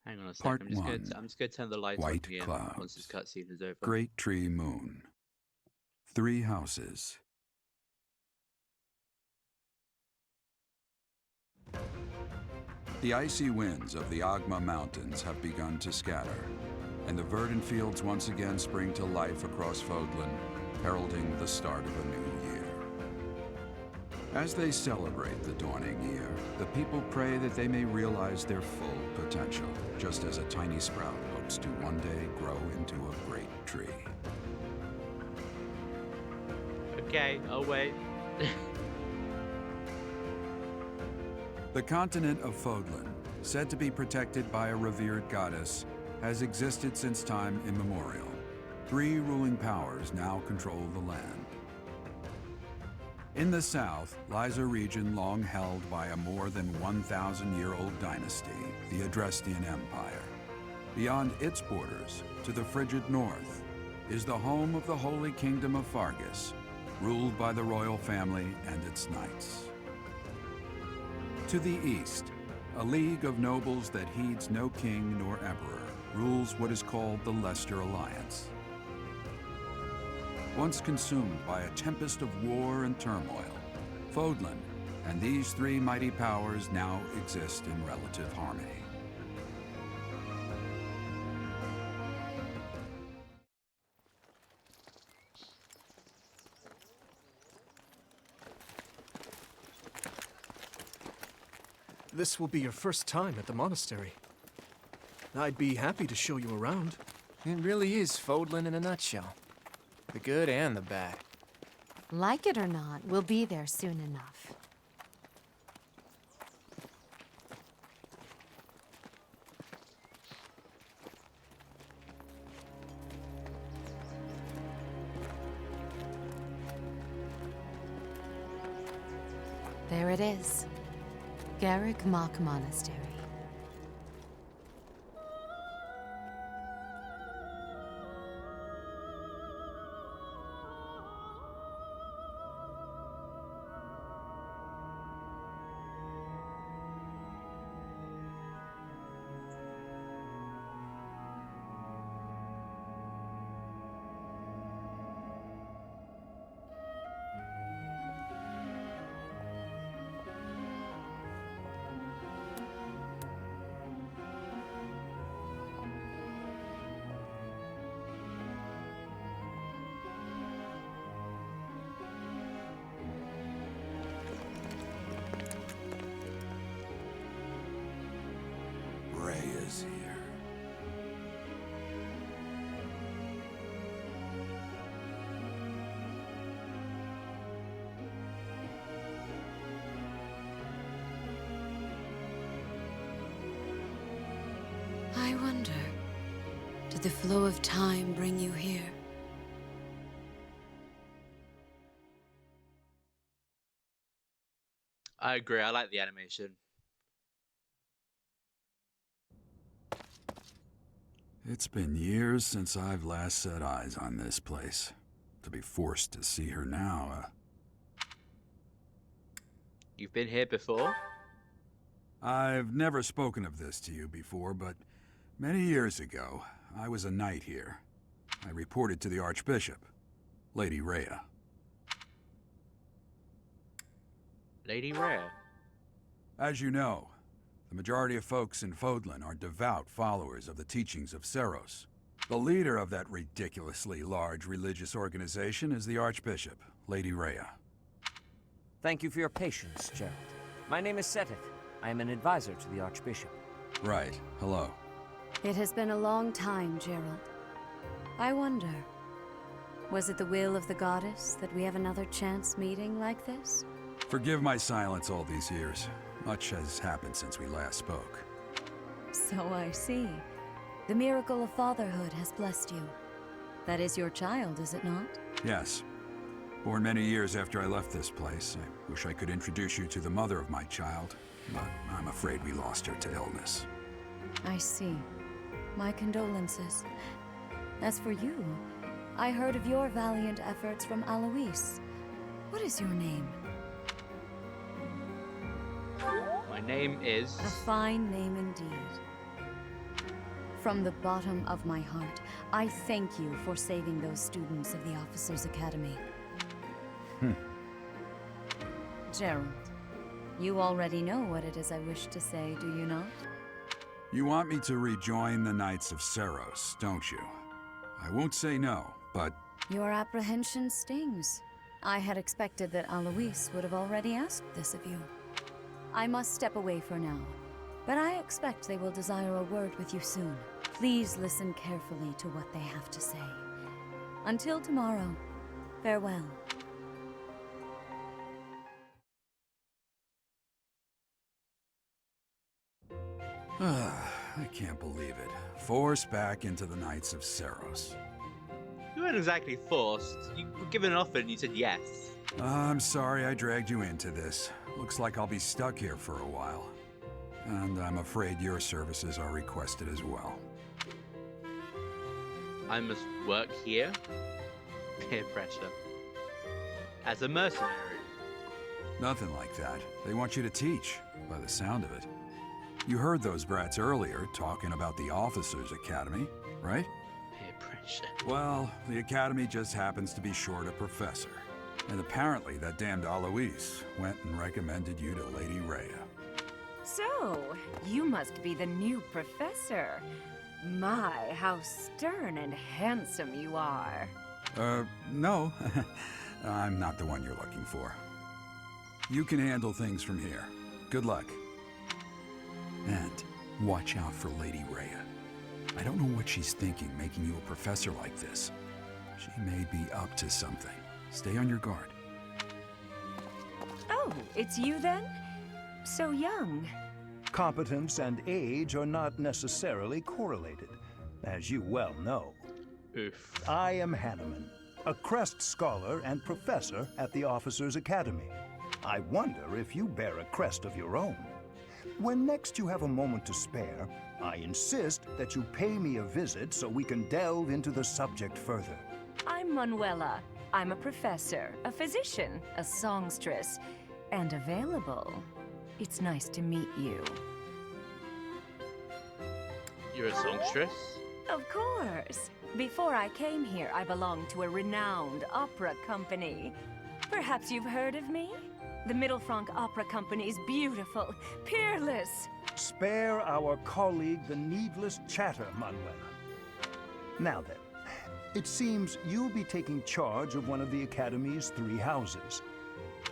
Hang on a sec. Part I'm 1. just gonna turn the light on White again once this clouds. cutscene is over. Great tree moon. 3 houses. The icy winds of the Agma Mountains have begun to scatter, and the verdant fields once again spring to life across Fodlan, heralding the start of a new year. As they celebrate the dawning year, the people pray that they may realize their full potential, just as a tiny sprout hopes to one day grow into a great tree. Okay, I'll wait. The continent of Fodlan, said to be protected by a revered goddess, has existed since time immemorial. 3 ruling powers now control the land. In the south lies a region long held by a more than 1,000-year-old dynasty, the Adrestian Empire. Beyond its borders, to the frigid north, is the home of the Holy Kingdom of Fargus, ruled by the royal family and its knights. To the east, a league of nobles that heeds no king nor emperor rules what is called the Leicester Alliance. Once consumed by a tempest of war and turmoil, Fodlan and these 3 mighty powers now exist in relative harmony. This will be your first time at the monastery. I'd be happy to show you around. It really is Fodlan in a nutshell. The good and the bad. Like it or not, we'll be there soon enough. There it is. Garrick Mock Monastery. Ray is here. I wonder, did the flow of time bring you here? I agree. I like the animation. It's been years since I've last set eyes on this place. To be forced to see her now, You've been here before? I've never spoken of this to you before, but many years ago, I was a knight here. I reported to the Archbishop, Lady Rhea. Lady Rare. As you know, the majority of folks in Fodlan are devout followers of the teachings of Seros. The leader of that ridiculously large religious organization is the Archbishop, Lady Rhea. Thank you for your patience, Gerald. My name is Seteth. I am an advisor to the Archbishop. Right. Hello. It has been a long time, Gerald. I wonder, was it the will of the goddess that we have another chance meeting like this? Forgive my silence all these years. Much has happened since we last spoke. So I see. The miracle of fatherhood has blessed you. That is your child, is it not? Yes. Born many years after I left this place. I wish I could introduce you to the mother of my child, but I'm afraid we lost her to illness. I see. My condolences. As for you, I heard of your valiant efforts from Alois. What is your name? My name is... A fine name indeed. From the bottom of my heart, I thank you for saving those students of the Officers' Academy. Gerald, you already know what it is I wish to say, do you not? You want me to rejoin the Knights of Seros, don't you? I won't say no, but Your apprehension stings. I had expected that Alois would have already asked this of you. I must step away for now, but I expect they will desire a word with you soon. Please listen carefully to what they have to say. Until tomorrow, farewell. I can't believe it. Forced back into the Knights of Seros. You weren't exactly forced. You were given an offer and you said yes. I'm sorry I dragged you into this. Looks like I'll be stuck here for a while. And I'm afraid your services are requested as well. I must work here? Peer pressure. As a mercenary. Nothing like that. They want you to teach, by the sound of it. You heard those brats earlier talking about the Officers' Academy, right? Peer pressure. Well, the Academy just happens to be short a professor. And apparently that damned Alois went and recommended you to Lady Rhea. So, you must be the new professor. My, how stern and handsome you are. No. I'm not the one you're looking for. You can handle things from here. Good luck. And watch out for Lady Rhea. I don't know what she's thinking making you a professor like this. She may be up to something. Stay on your guard. Oh, it's you then? So young. Competence and age are not necessarily correlated, as you well know. Oof. I am Hanneman, a Crest Scholar and Professor at the Officers' Academy. I wonder if you bear a crest of your own. When next you have a moment to spare, I insist that you pay me a visit so we can delve into the subject further. I'm Manuela. I'm a professor, a physician, a songstress, and available. It's nice to meet you. You're a songstress? Of course. Before I came here, I belonged to a renowned opera company. Perhaps you've heard of me? The Middle Franc Opera Company is beautiful, peerless. Spare our colleague the needless chatter, Manuela. Now then, it seems you'll be taking charge of one of the Academy's 3 houses.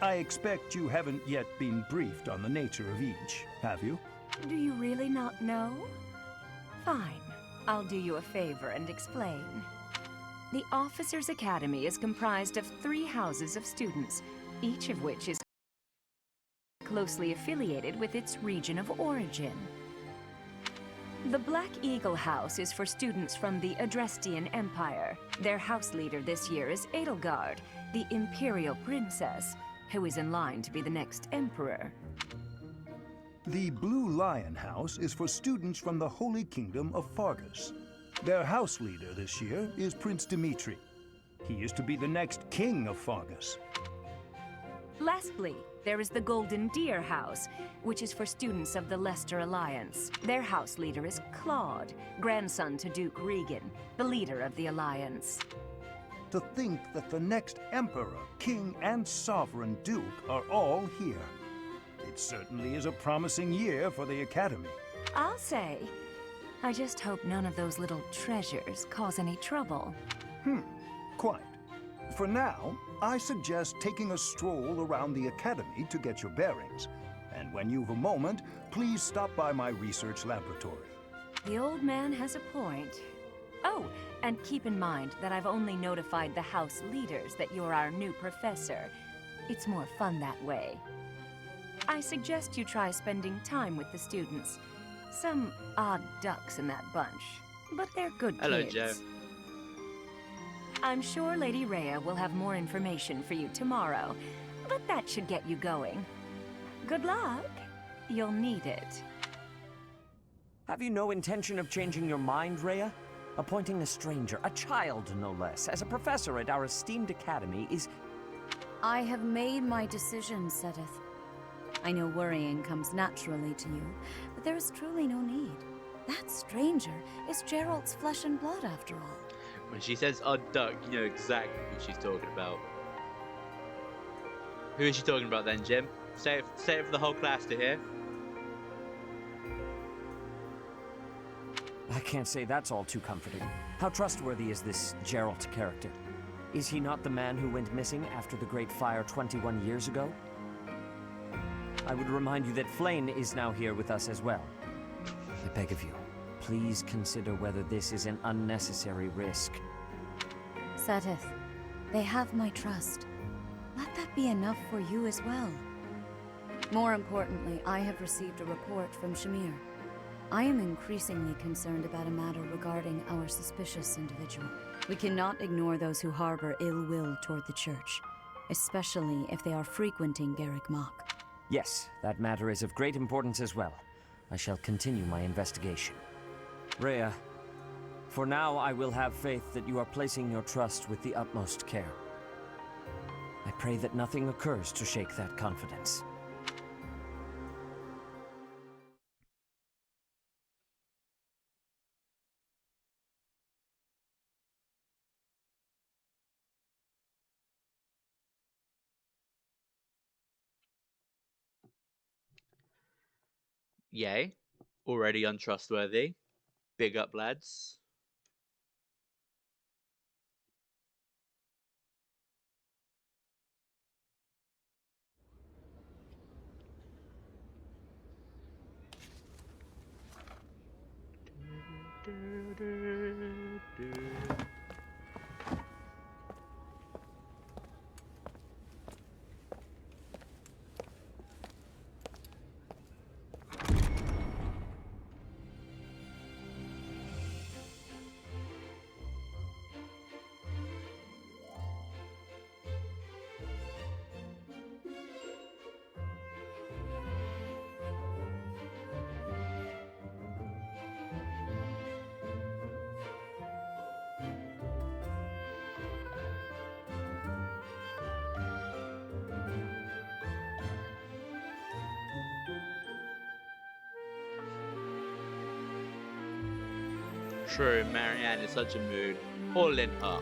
I expect you haven't yet been briefed on the nature of each, have you? Do you really not know? Fine. I'll do you a favor and explain. The Officers' Academy is comprised of 3 houses of students, each of which is closely affiliated with its region of origin. The Black Eagle House is for students from the Adrestian Empire. Their house leader this year is Edelgard, the Imperial Princess, who is in line to be the next Emperor. The Blue Lion House is for students from the Holy Kingdom of Fargus. Their house leader this year is Prince Dimitri. He is to be the next king of Fargus. Lastly, there is the Golden Deer House, which is for students of the Leicester Alliance. Their house leader is Claude, grandson to Duke Regan, the leader of the Alliance. To think that the next Emperor, King, and Sovereign Duke are all here. It certainly is a promising year for the Academy. I'll say. I just hope none of those little treasures cause any trouble. Quite. For now, I suggest taking a stroll around the Academy to get your bearings. And when you've a moment, please stop by my research laboratory. The old man has a point. Oh, and keep in mind that I've only notified the house leaders that you're our new professor. It's more fun that way. I suggest you try spending time with the students. Some odd ducks in that bunch, but they're good Hello, kids. Joe. I'm sure Lady Rhea will have more information for you tomorrow, but that should get you going. Good luck. You'll need it. Have you no intention of changing your mind, Rhea? Appointing a stranger, a child no less, as a professor at our esteemed academy is... I have made my decision, Sedith. I know worrying comes naturally to you, but there is truly no need. That stranger is Gerald's flesh and blood, after all. When she says odd duck, you know exactly who she's talking about. Who is she talking about then, Jim? Say it for the whole class to hear. I can't say that's all too comforting. How trustworthy is this Gerald character? Is he not the man who went missing after the Great Fire 21 years ago? I would remind you that Flame is now here with us as well. I beg of you, please consider whether this is an unnecessary risk. Seteth, they have my trust. Let that be enough for you as well. More importantly, I have received a report from Shamir. I am increasingly concerned about a matter regarding our suspicious individual. We cannot ignore those who harbor ill will toward the church, especially if they are frequenting Garrick Mach. Yes, that matter is of great importance as well. I shall continue my investigation. Rhea, for now I will have faith that you are placing your trust with the utmost care. I pray that nothing occurs to shake that confidence. Yay. Already untrustworthy. Big up, lads. True, Marianne is such a mood. All in her.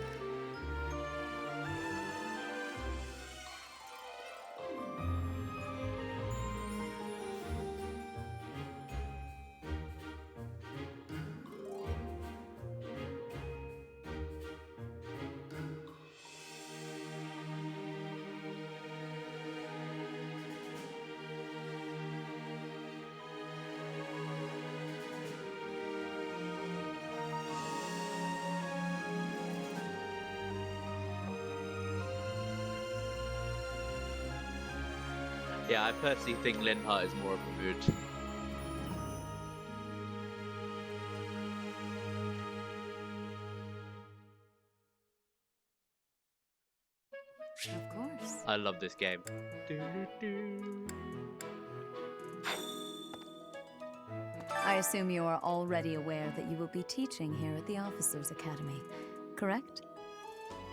Yeah, I personally think Linhart is more of a mood. Of course. I love this game. I assume you are already aware that you will be teaching here at the Officers' Academy, correct?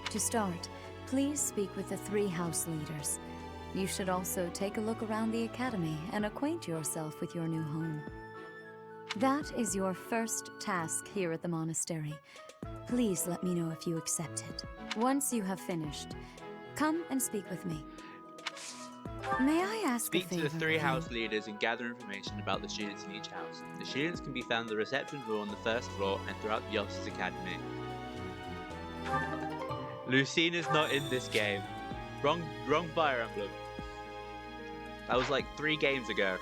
To start, please speak with the 3 house leaders. You should also take a look around the academy and acquaint yourself with your new home. That is your first task here at the monastery. Please let me know if you accept it. Once you have finished, come and speak with me. May I ask Speak a to favor the 3 of you? house leaders and gather information about the students in each house. The students can be found in the reception room on the 1st floor and throughout the Officers' Academy. Lucine is not in this game. Wrong Fire Emblem. That was like 3 games ago.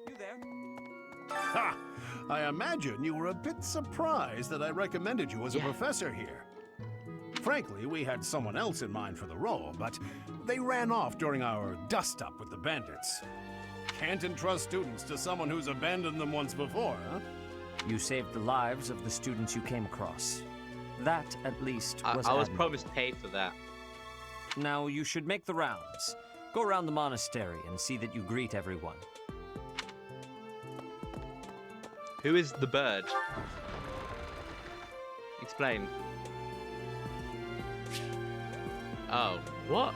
You there? Ha! I imagine you were a bit surprised that I recommended you as a Yeah. professor here. Frankly, we had someone else in mind for the role, but they ran off during our dust-up with the bandits. Can't entrust students to someone who's abandoned them once before, huh? You saved the lives of the students you came across. That, at least, I was was admirable. promised pay for that. Now, you should make the rounds. Go around the monastery and see that you greet everyone. Who is the bird? Explain. Oh, what?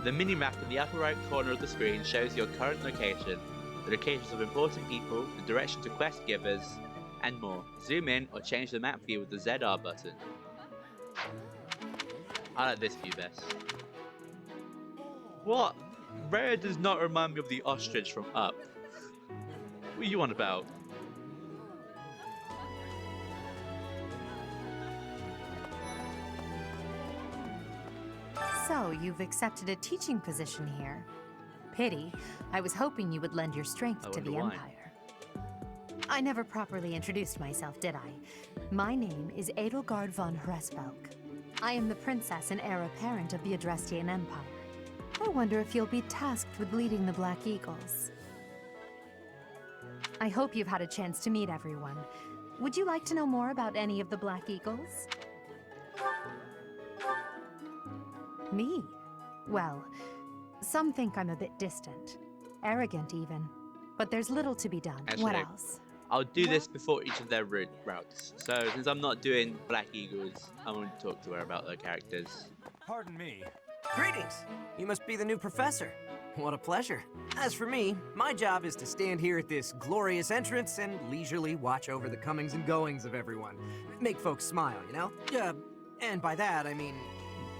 The mini-map in the upper right corner of the screen shows your current location. the locations of important people, the direction to quest givers, and more. Zoom in or change the map view with the ZR button. I like this view best. What? Rhea does not remind me of the ostrich from Up. What are you on about? So, you've accepted a teaching position here. Pity. I was hoping you would lend your strength to the why. Empire. I never properly introduced myself, did I? My name is Edelgard von Hresvelk. I am the princess and heir apparent of the Adrestian Empire. I wonder if you'll be tasked with leading the Black Eagles. I hope you've had a chance to meet everyone. Would you like to know more about any of the Black Eagles? Me? Well, some think I'm a bit distant. Arrogant, even. But there's little to be done. Actually, what else? I'll do this before each of their routes. So, since I'm not doing Black Eagles, I want to talk to her about their characters. Pardon me. Greetings! You must be the new professor. What a pleasure. As for me, my job is to stand here at this glorious entrance and leisurely watch over the comings and goings of everyone. Make folks smile, you know? And by that, I mean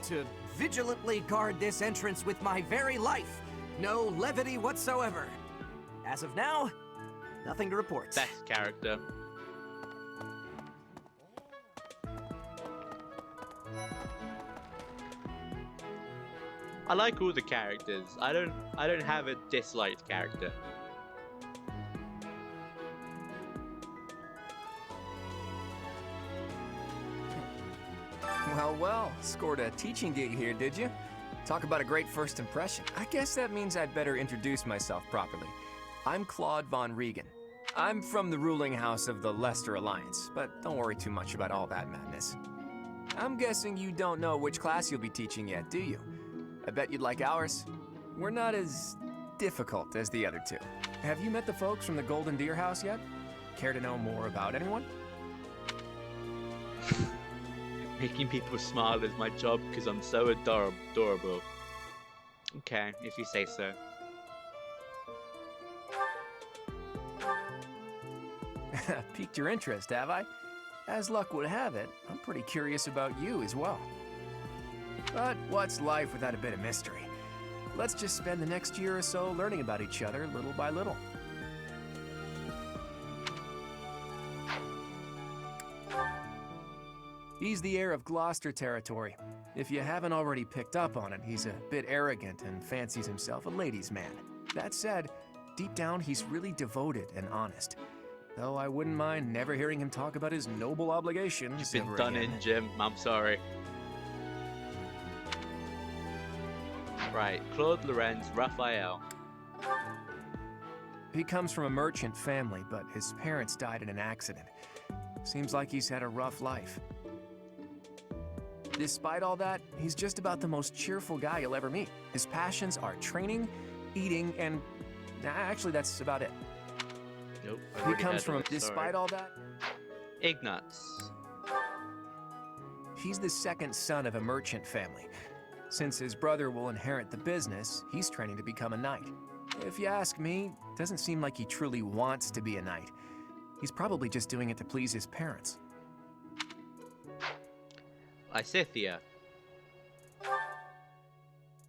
to vigilantly guard this entrance with my very life. No levity whatsoever. As of now, nothing to report. Best character. I like all the characters. I don't have a disliked character. Well, scored a teaching gig here, did you? Talk about a great first impression. I guess that means I'd better introduce myself properly. I'm Claude von Regan. I'm from the ruling house of the Leicester Alliance, but don't worry too much about all that madness. I'm guessing you don't know which class you'll be teaching yet, do you? I bet you'd like ours. We're not as difficult as the other two. Have you met the folks from the Golden Deer House yet? Care to know more about anyone? Making people smile is my job because I'm so adorable. Okay, if you say so. Piqued your interest, have I? As luck would have it, I'm pretty curious about you as well. But what's life without a bit of mystery? Let's just spend the next year or so learning about each other little by little. He's the heir of Gloucester territory. If you haven't already picked up on it, he's a bit arrogant and fancies himself a ladies' man. That said, deep down he's really devoted and honest. Though I wouldn't mind never hearing him talk about his noble obligations. You've been done in, Jim. I'm sorry. Right, Claude Lorenz Raphael. He comes from a merchant family, but his parents died in an accident. Seems like he's had a rough life. Despite all that, he's just about the most cheerful guy you'll ever meet. His passions are training, eating, and actually that's about it. Nope. He comes from, despite all that, Ignatz. He's the second son of a merchant family. Since his brother will inherit the business, he's training to become a knight. If you ask me, it doesn't seem like he truly wants to be a knight. He's probably just doing it to please his parents. Lysithea.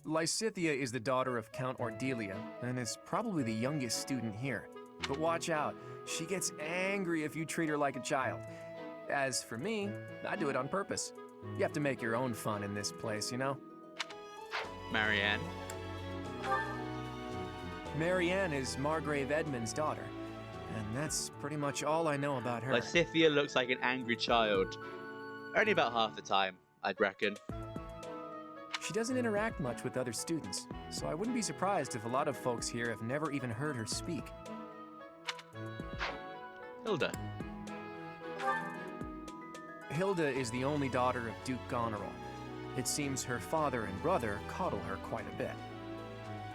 Lysithea is the daughter of Count Ordelia, and is probably the youngest student here. But watch out, she gets angry if you treat her like a child. As for me, I do it on purpose. You have to make your own fun in this place, you know? Marianne. Marianne is Margrave Edmund's daughter, and that's pretty much all I know about her. Lysithea looks like an angry child. Only about half the time, I'd reckon. She doesn't interact much with other students, so I wouldn't be surprised if a lot of folks here have never even heard her speak. Hilda. Hilda is the only daughter of Duke Goneril. It seems her father and brother coddle her quite a bit.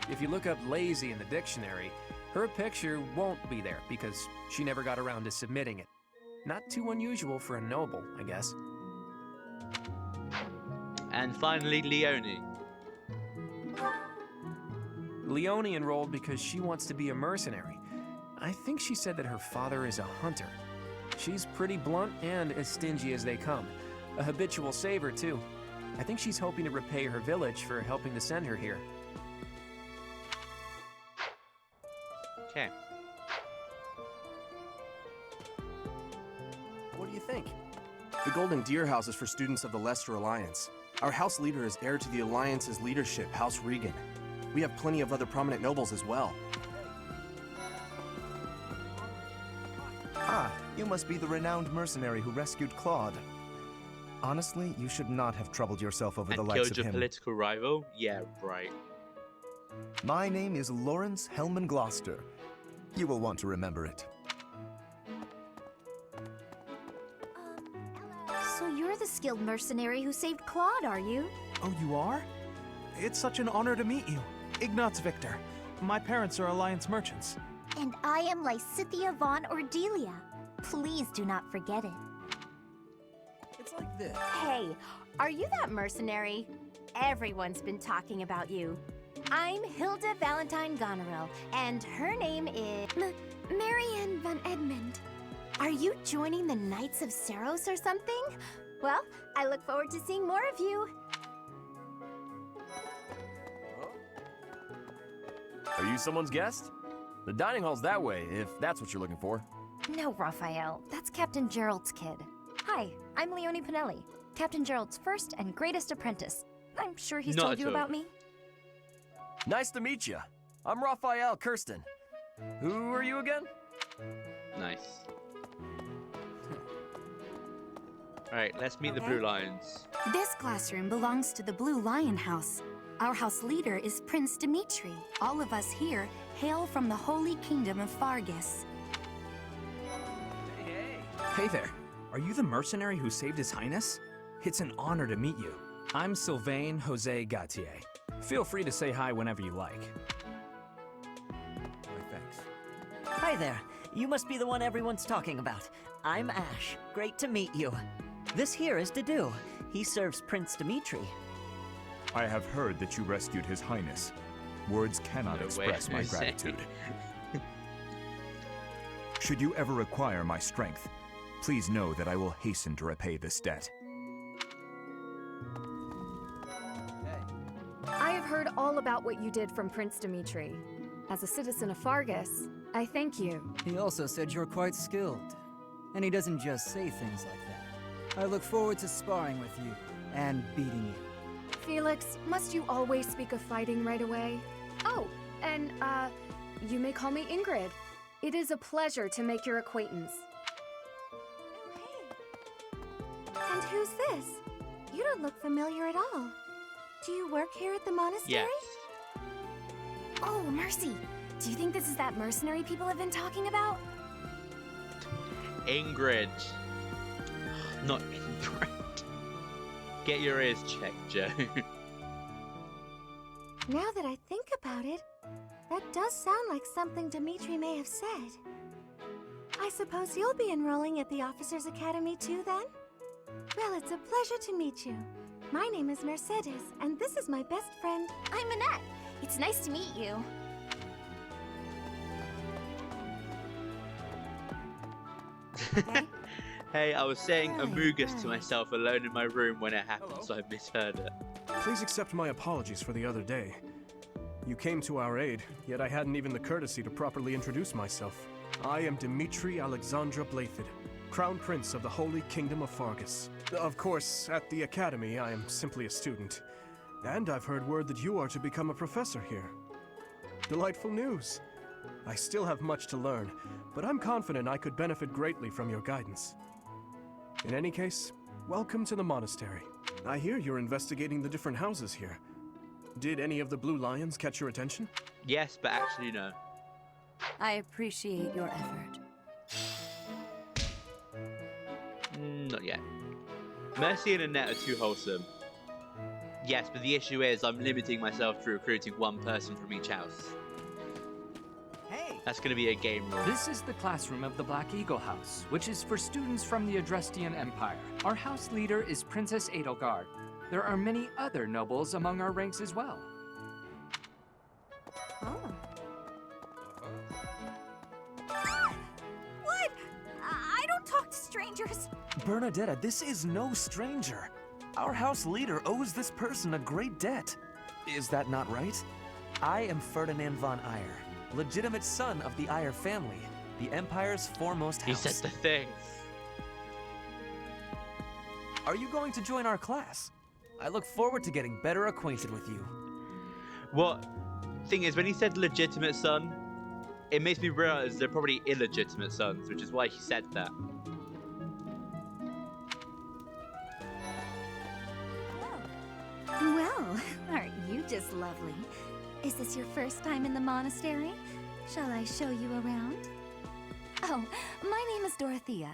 If you look up lazy in the dictionary, her picture won't be there because she never got around to submitting it. Not too unusual for a noble, I guess. And finally, Leonie. Leonie enrolled because she wants to be a mercenary. I think she said that her father is a hunter. She's pretty blunt and as stingy as they come. A habitual saver, too. I think she's hoping to repay her village for helping to send her here. Okay. What do you think? The Golden Deer House is for students of the Leicester Alliance. Our house leader is heir to the Alliance's leadership, House Regan. We have plenty of other prominent nobles as well. Ah, you must be the renowned mercenary who rescued Claude. Honestly, you should not have troubled yourself over the And likes killed of your him. political rival? Yeah, right. My name is Lawrence Hellman Gloucester. You will want to remember it. So you're the skilled mercenary who saved Claude, are you? Oh, you are? It's such an honor to meet you. Ignatz Victor. My parents are Alliance merchants. And I am Lysithia von Ordelia. Please do not forget it. It's like this. Hey, are you that mercenary? Everyone's been talking about you. I'm Hilda Valentine Goneril, and her name is... Marianne von Edmund. Are you joining the Knights of Saros or something? Well, I look forward to seeing more of you. Are you someone's guest? The dining hall's that way, if that's what you're looking for. No, Raphael. That's Captain Gerald's kid. Hi, I'm Leonie Pinelli, Captain Gerald's first and greatest apprentice. I'm sure he's Not told at you all. about me. Nice to meet you. I'm Raphael Kirsten. Who are you again? Nice. Alright, let's meet the Blue Lions. This classroom belongs to the Blue Lion House. Our house leader is Prince Dimitri. All of us here hail from the Holy Kingdom of Fargus. Hey there. Are you the mercenary who saved His Highness? It's an honor to meet you. I'm Sylvain Jose Gautier. Feel free to say hi whenever you like. Thanks. Hi there. You must be the one everyone's talking about. I'm Ash. Great to meet you. This here is Dedu. He serves Prince Dimitri. I have heard that you rescued His Highness. Words cannot No express way, my Jose. gratitude. Should you ever require my strength, please know that I will hasten to repay this debt. I have heard all about what you did from Prince Dimitri. As a citizen of Fargus, I thank you. He also said you're quite skilled. And he doesn't just say things like that. I look forward to sparring with you and beating you. Felix, must you always speak of fighting right away? Oh, and, you may call me Ingrid. It is a pleasure to make your acquaintance. And who's this? You don't look familiar at all. Do you work here at the monastery? Yes. Oh, mercy. Do you think this is that mercenary people have been talking about? Ingrid. Not Ingrid. Get your ears checked, Joe. Now that I think about it, that does sound like something Dimitri may have said. I suppose you'll be enrolling at the Officers' Academy too, then? Well, it's a pleasure to meet you. My name is Mercedes, and this is my best friend. I'm Annette. It's nice to meet you. Hey, I was saying Amogus to myself alone in my room when it happened, so I misheard it. Please accept my apologies for the other day. You came to our aid, yet I hadn't even the courtesy to properly introduce myself. I am Dimitri Alexandra Blathid, Crown Prince of the Holy Kingdom of Fargus. Of course, at the Academy, I am simply a student. And I've heard word that you are to become a professor here. Delightful news. I still have much to learn, but I'm confident I could benefit greatly from your guidance. In any case, welcome to the monastery. I hear you're investigating the different houses here. Did any of the Blue Lions catch your attention? Yes, but actually no. I appreciate your effort. Not yet. Mercy and Annette are too wholesome. Yes, but the issue is I'm limiting myself to recruiting one person from each house. Hey! That's going to be a game rule. This is the classroom of the Black Eagle House, which is for students from the Adrestian Empire. Our house leader is Princess Edelgard. There are many other nobles among our ranks as well. strangers? Bernadetta, this is no stranger. Our house leader owes this person a great debt. Is that not right? I am Ferdinand von Eyre, legitimate son of the Eyre family, the Empire's foremost house. He said the thing. Are you going to join our class? I look forward to getting better acquainted with you. What? Thing is, when he said legitimate son, it makes me realize they're probably illegitimate sons, which is why he said that. Well, aren't you just lovely? Is this your first time in the monastery? Shall I show you around? Oh, my name is Dorothea.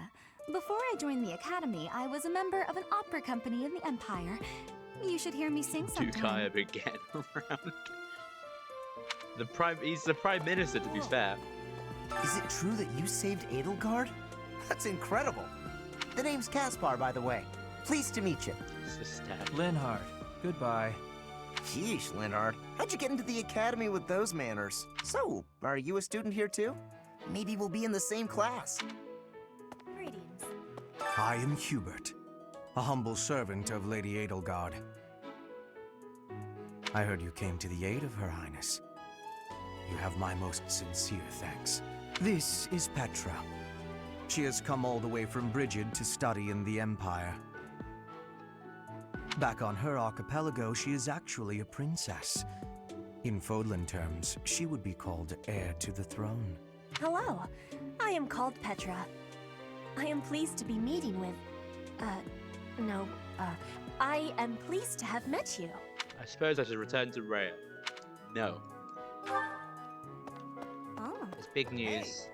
Before I joined the academy, I was a member of an opera company in the Empire. You should hear me sing sometime. Dukaya again around. He's the Prime Minister, to be fair. Is it true that you saved Edelgard? That's incredible. The name's Caspar, by the way. Pleased to meet you. Linhard, goodbye. Sheesh, Linhard. How'd you get into the academy with those manners? So, are you a student here too? Maybe we'll be in the same class. Greetings. I am Hubert, a humble servant of Lady Edelgard. I heard you came to the aid of Her Highness. You have my most sincere thanks. This is Petra. She has come all the way from Brigid to study in the Empire. Back on her archipelago, she is actually a princess. In Fodlan terms, she would be called heir to the throne. Hello, I am called Petra. I am pleased to be meeting with... I am pleased to have met you. I suppose I should return to Rhea. No. Oh. It's big news.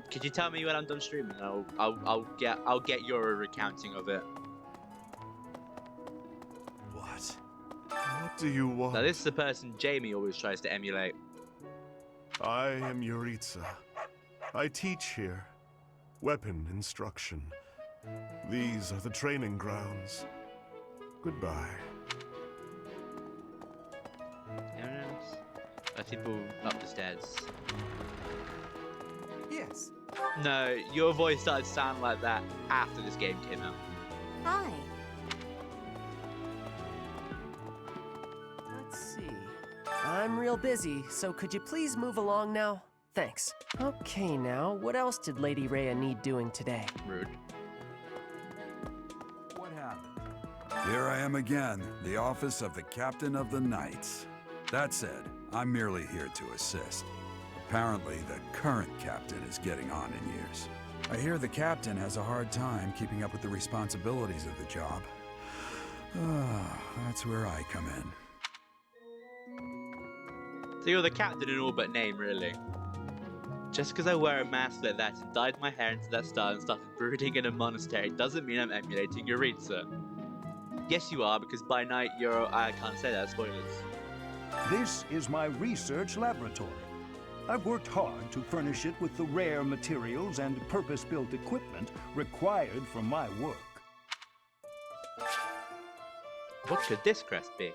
Could you tell me when I'm done streaming? I'll get your recounting of it. What do you want? Now this is the person Jamie always tries to emulate. I am Yuritsa. I teach here. Weapon instruction. These are the training grounds. Goodbye. Anyone else? Are people up the stairs? Yes. No, your voice started to sound like that after this game came out. Hi. Let's see. I'm real busy, so could you please move along now? Thanks. Okay, now, what else did Lady Rhea need doing today? Rude. What happened? Here I am again, the office of the Captain of the Knights. That said, I'm merely here to assist. Apparently, the current captain is getting on in years. I hear the captain has a hard time keeping up with the responsibilities of the job. That's where I come in. So you're the captain in all but name, really. Just because I wear a mask like that and dyed my hair into that style and started brooding in a monastery doesn't mean I'm emulating Yuritsa. Yes, you are, because by night you're... I can't say that, spoilers. This is my research laboratory. I've worked hard to furnish it with the rare materials and purpose-built equipment required for my work. What could this crest be?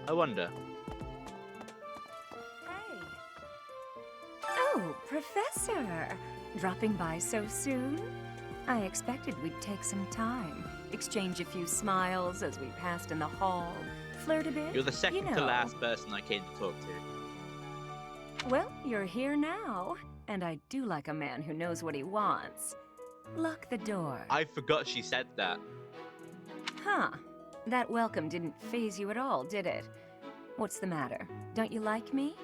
I wonder. Oh, Professor! Dropping by so soon? I expected we'd take some time, exchange a few smiles as we passed in the hall, flirt a bit. You're the second you know. to last person I came to talk to. Well, you're here now, and I do like a man who knows what he wants. Lock the door. I forgot she said that. Huh. That welcome didn't faze you at all, did it? What's the matter? Don't you like me?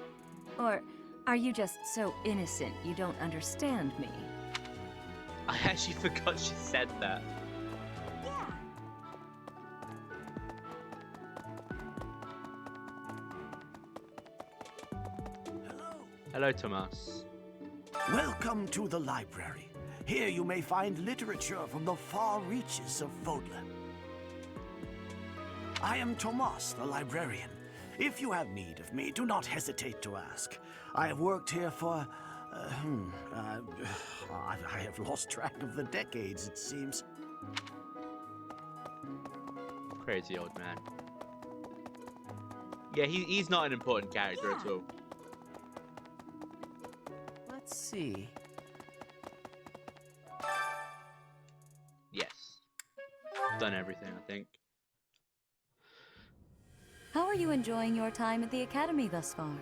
Or are you just so innocent you don't understand me? I actually forgot she said that. Yeah. Hello, Tomas. Welcome to the library. Here you may find literature from the far reaches of Fodlan. I am Tomas, the librarian. If you have need of me, do not hesitate to ask. I have worked here for... I have lost track of the decades, it seems. Crazy old man. Yeah, he's not an important character at all. Let's see. done everything, I think. How are you enjoying your time at the Academy thus far?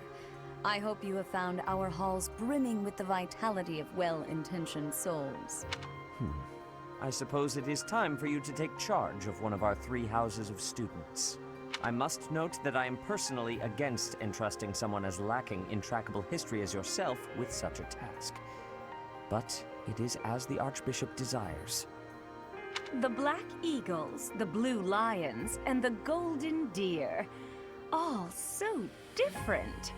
I hope you have found our halls brimming with the vitality of well-intentioned souls. I suppose it is time for you to take charge of one of our 3 houses of students. I must note that I am personally against entrusting someone as lacking in trackable history as yourself with such a task. But it is as the Archbishop desires. The Black Eagles, the Blue Lions, and the Golden Deer. All so different.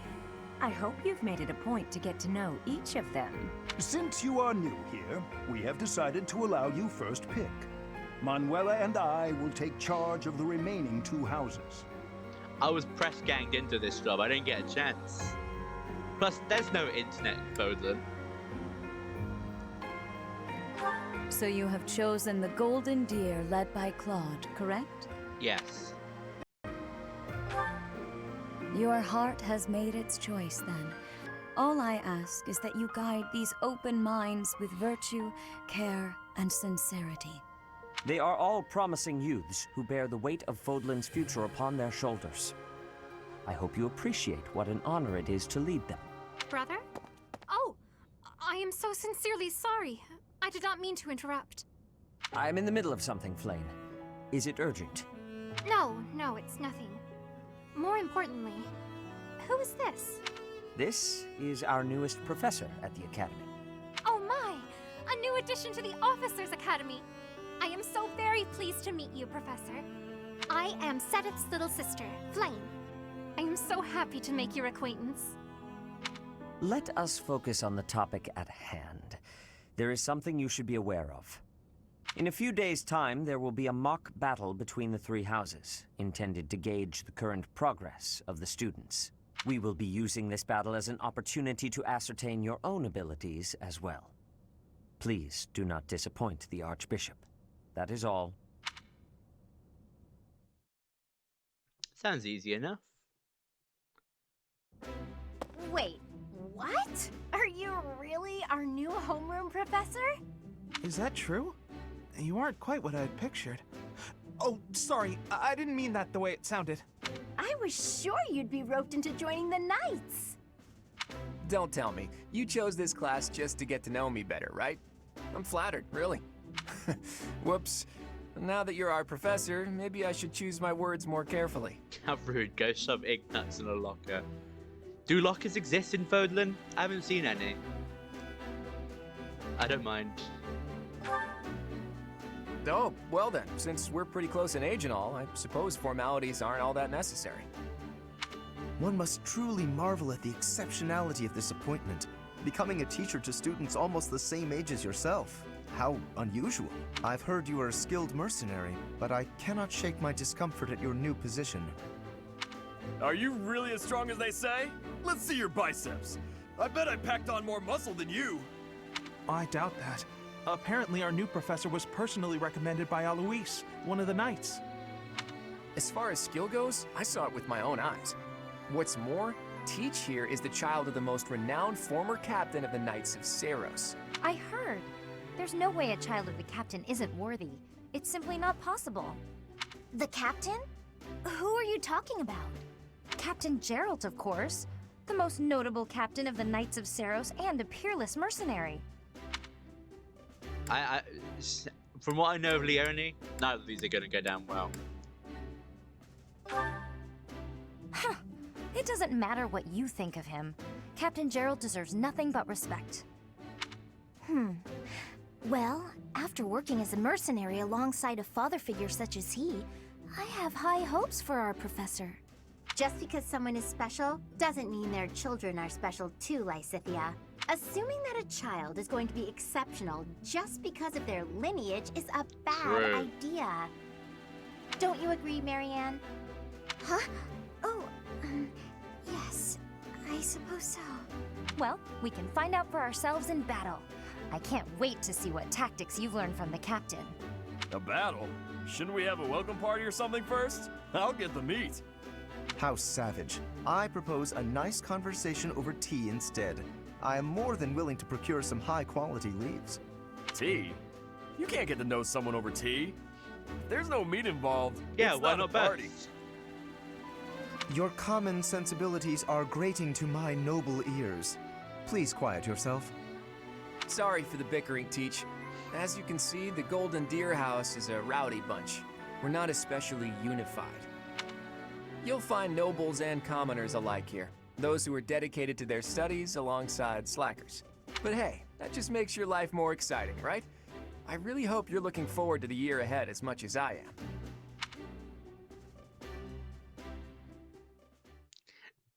I hope you've made it a point to get to know each of them. Since you are new here, we have decided to allow you first pick. Manuela and I will take charge of the remaining 2 houses. I was press ganged into this job. I didn't get a chance. Plus, there's no internet in Fodlan. So you have chosen the Golden Deer led by Claude, correct? Yes. Your heart has made its choice then. All I ask is that you guide these open minds with virtue, care, and sincerity. They are all promising youths who bear the weight of Fodlan's future upon their shoulders. I hope you appreciate what an honor it is to lead them. Brother? Oh, I am so sincerely sorry. I did not mean to interrupt. I'm in the middle of something, Flane. Is it urgent? No, it's nothing. More importantly, who is this? This is our newest professor at the Academy. Oh my! A new addition to the Officers' Academy! I am so very pleased to meet you, Professor. I am Sedith's little sister, Flame. I am so happy to make your acquaintance. Let us focus on the topic at hand. There is something you should be aware of. In a few days' time, there will be a mock battle between the 3 houses, intended to gauge the current progress of the students. We will be using this battle as an opportunity to ascertain your own abilities as well. Please do not disappoint the Archbishop. That is all. Sounds easy enough. Wait, what? Are you really our new homeroom professor? Is that true? You aren't quite what I had pictured. Oh, sorry, I didn't mean that the way it sounded. I was sure you'd be roped into joining the Knights. Don't tell me. You chose this class just to get to know me better, right? I'm flattered, really. Whoops. Now that you're our professor, maybe I should choose my words more carefully. How rude. Go shove Ignatz in a locker. Do lockers exist in Fodlan? I haven't seen any. I don't mind. Oh, well then, since we're pretty close in age and all, I suppose formalities aren't all that necessary. One must truly marvel at the exceptionality of this appointment, becoming a teacher to students almost the same age as yourself. How unusual. I've heard you are a skilled mercenary, but I cannot shake my discomfort at your new position. Are you really as strong as they say? Let's see your biceps. I bet I packed on more muscle than you. I doubt that. Apparently our new professor was personally recommended by Alois, one of the Knights. As far as skill goes, I saw it with my own eyes. What's more, Teach here is the child of the most renowned former captain of the Knights of Saros. I heard. There's no way a child of the captain isn't worthy. It's simply not possible. The captain? Who are you talking about? Captain Geralt, of course. The most notable captain of the Knights of Saros and a peerless mercenary. From what I know of Leone, neither of these are going to go down well. Huh. It doesn't matter what you think of him. Captain Geralt deserves nothing but respect. Well, after working as a mercenary alongside a father figure such as he, I have high hopes for our professor. Just because someone is special doesn't mean their children are special too, Lysithia. Assuming that a child is going to be exceptional just because of their lineage is a bad idea. Don't you agree, Marianne? Huh? Oh, yes, I suppose so. Well, we can find out for ourselves in battle. I can't wait to see what tactics you've learned from the captain. A battle? Shouldn't we have a welcome party or something first? I'll get the meat. How savage. I propose a nice conversation over tea instead. I am more than willing to procure some high-quality leaves. Tea? You can't get to know someone over tea. If there's no meat involved, Yeah, it's why not a not party. both? Your common sensibilities are grating to my noble ears. Please quiet yourself. Sorry for the bickering, Teach. As you can see, the Golden Deer House is a rowdy bunch. We're not especially unified. You'll find nobles and commoners alike here. Those who are dedicated to their studies alongside slackers. But hey, that just makes your life more exciting, right? I really hope you're looking forward to the year ahead as much as I am.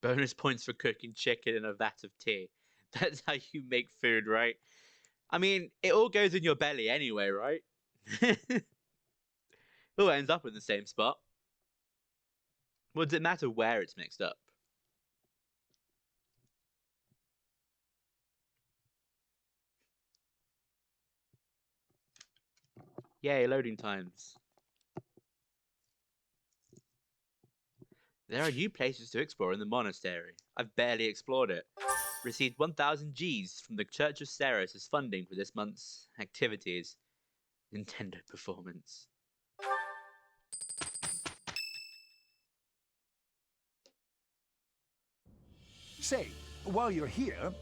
Bonus points for cooking chicken in a vat of tea. That's how you make food, right? I mean, it all goes in your belly anyway, right? It all ends up in the same spot. What does it matter where it's mixed up? Yay, loading times. There are new places to explore in the monastery. I've barely explored it. Received 1,000 Gs from the Church of Ceres as funding for this month's activities. Nintendo performance. Say, while you're here,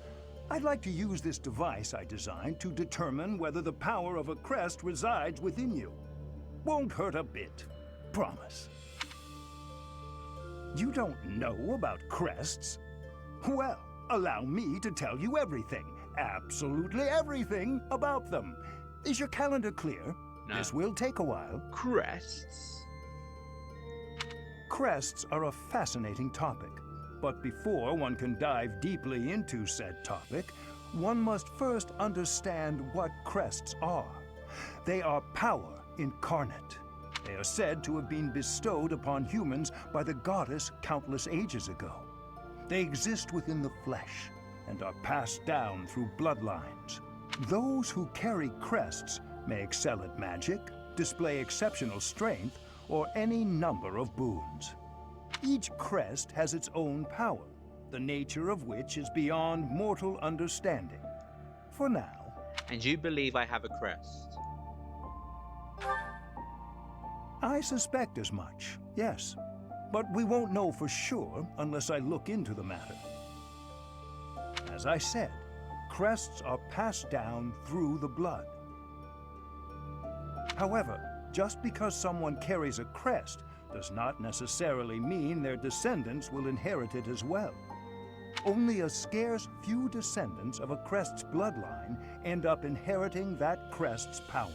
I'd like to use this device I designed to determine whether the power of a crest resides within you. Won't hurt a bit. Promise. You don't know about crests? Well, allow me to tell you everything, absolutely everything about them. Is your calendar clear? No. This will take a while. Crests? Crests are a fascinating topic. But before one can dive deeply into said topic, one must first understand what crests are. They are power incarnate. They are said to have been bestowed upon humans by the goddess countless ages ago. They exist within the flesh and are passed down through bloodlines. Those who carry crests may excel at magic, display exceptional strength, or any number of boons. Each crest has its own power, the nature of which is beyond mortal understanding. For now. And you believe I have a crest? I suspect as much, yes. But we won't know for sure unless I look into the matter. As I said, crests are passed down through the blood. However, just because someone carries a crest does not necessarily mean their descendants will inherit it as well. Only a scarce few descendants of a crest's bloodline end up inheriting that crest's power.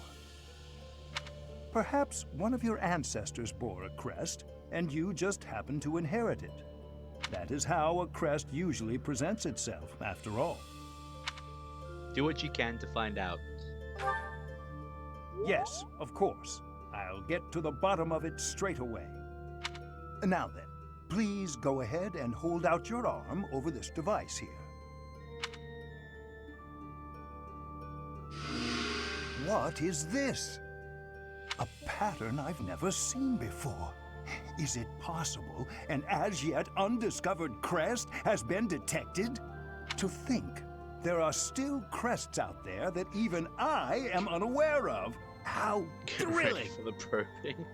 Perhaps one of your ancestors bore a crest, and you just happen to inherit it. That is how a crest usually presents itself, after all. Do what you can to find out. Yes, of course. I'll get to the bottom of it straight away. Now then, please go ahead and hold out your arm over this device here. What is this? A pattern I've never seen before. Is it possible an as yet undiscovered crest has been detected? To think there are still crests out there that even I am unaware of. How thrilling! For the probing.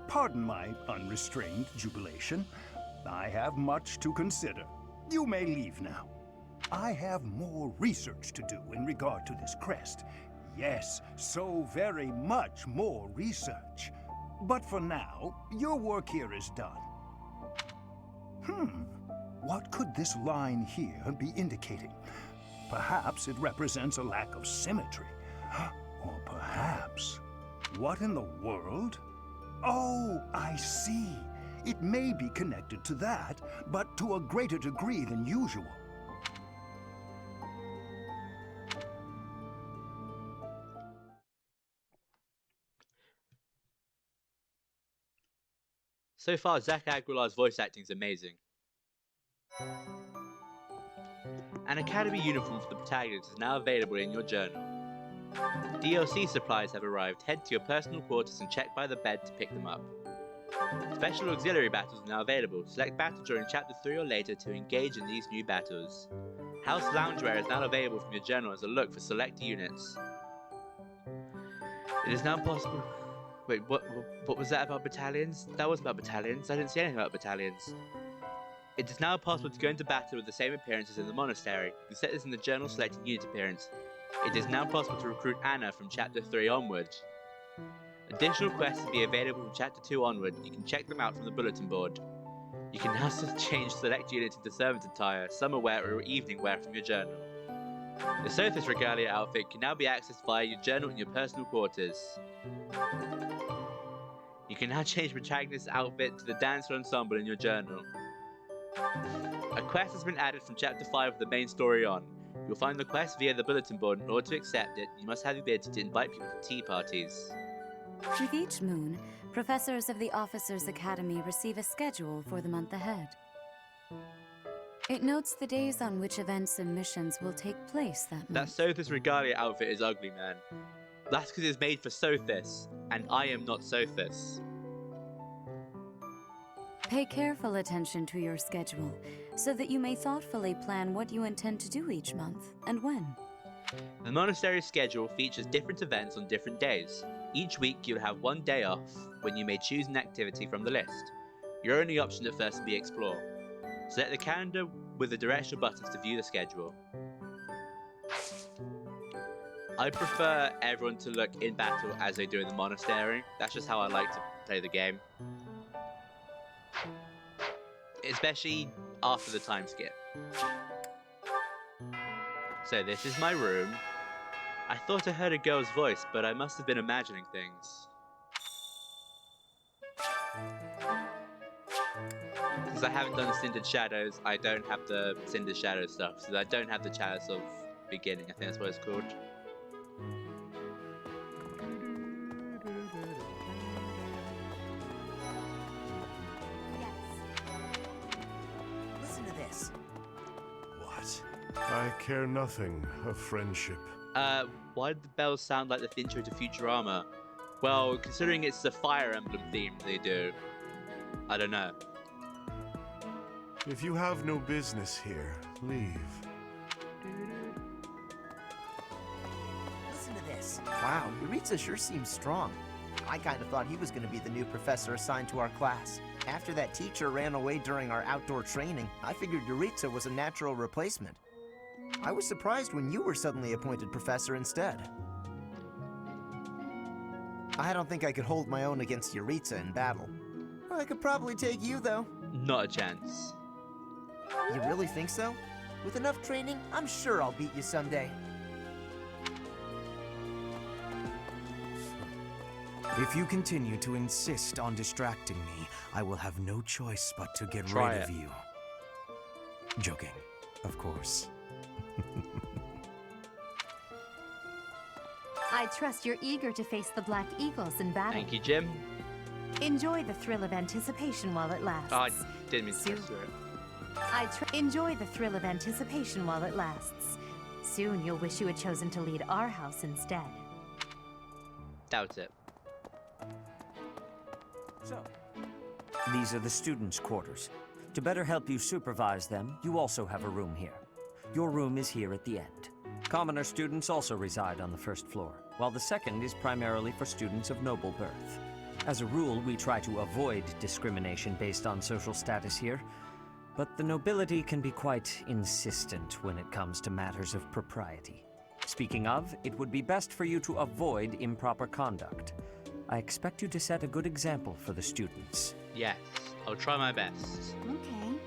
Pardon my unrestrained jubilation. I have much to consider. You may leave now. I have more research to do in regard to this crest. Yes, so very much more research. But for now, your work here is done. What could this line here be indicating? Perhaps it represents a lack of symmetry. Or perhaps... What in the world? Oh, I see. It may be connected to that, but to a greater degree than usual. So far, Zach Aguilar's voice acting is amazing. An Academy uniform for the protagonist is now available in your journal. DLC supplies have arrived. Head to your personal quarters and check by the bed to pick them up. Special auxiliary battles are now available. Select battle during Chapter 3 or later to engage in these new battles. House loungewear is now available from your journal as a look for select units. It is now possible. Wait, what was that about battalions? That wasn't about battalions. I didn't see anything about battalions. It is now possible to go into battle with the same appearances in the monastery. You can set this in the journal selecting unit appearance. It is now possible to recruit Anna from Chapter 3 onward. Additional quests will be available from Chapter 2 onward. You can check them out from the bulletin board. You can now change select units into servant attire, summer wear or evening wear from your journal. The Sothis Regalia outfit can now be accessed via your journal in your personal quarters. You can now change protagonist's outfit to the dancer ensemble in your journal. A quest has been added from Chapter 5 of the main story on. You'll find the quest via the bulletin board. In order to accept it, you must have the ability to invite people to tea parties. With each moon, professors of the Officers' Academy receive a schedule for the month ahead. It notes the days on which events and missions will take place that That month. Sothis Regalia outfit is ugly, man. That's because it's made for Sothis, and I am not Sothis. Pay careful attention to your schedule, so that you may thoughtfully plan what you intend to do each month, and when. The monastery's schedule features different events on different days. Each week you'll have one day off, when you may choose an activity from the list. Your only option at first will be Explore. Select the calendar with the directional buttons to view the schedule. I prefer everyone to look in battle as they do in the monastery. That's just how I like to play the game. Especially after the time skip. So this is my room. I thought I heard a girl's voice, but I must have been imagining things. Since I haven't done Cindered Shadows, I don't have the Cindered Shadows stuff, so I don't have the Chalice of Beginning, I think that's what it's called. Listen to this. What? I care nothing of friendship. Why did the bells sound like the intro to Futurama? Well, considering it's the Fire Emblem theme they do, I don't know. If you have no business here, leave. Listen to this. Wow, Yuritsa sure seems strong. I kind of thought he was going to be the new professor assigned to our class. After that teacher ran away during our outdoor training, I figured Yuritsa was a natural replacement. I was surprised when you were suddenly appointed professor instead. I don't think I could hold my own against Yuritsa in battle. I could probably take you, though. Not a chance. You really think so? With enough training, I'm sure I'll beat you someday. If you continue to insist on distracting me, I will have no choice but to get Try rid it. of you. Joking, of course. I trust you're eager to face the Black Eagles in battle. Thank you, Jim. Enjoy the thrill of anticipation while it lasts. Oh, I didn't mean to press through it. Enjoy the thrill of anticipation while it lasts. Soon you'll wish you had chosen to lead our house instead. Doubt it. So, these are the students' quarters. To better help you supervise them, you also have a room here. Your room is here at the end. Commoner students also reside on the first floor, while the second is primarily for students of noble birth. As a rule, we try to avoid discrimination based on social status here, but the nobility can be quite insistent when it comes to matters of propriety. Speaking of, it would be best for you to avoid improper conduct. I expect you to set a good example for the students. Yes, I'll try my best. Okay.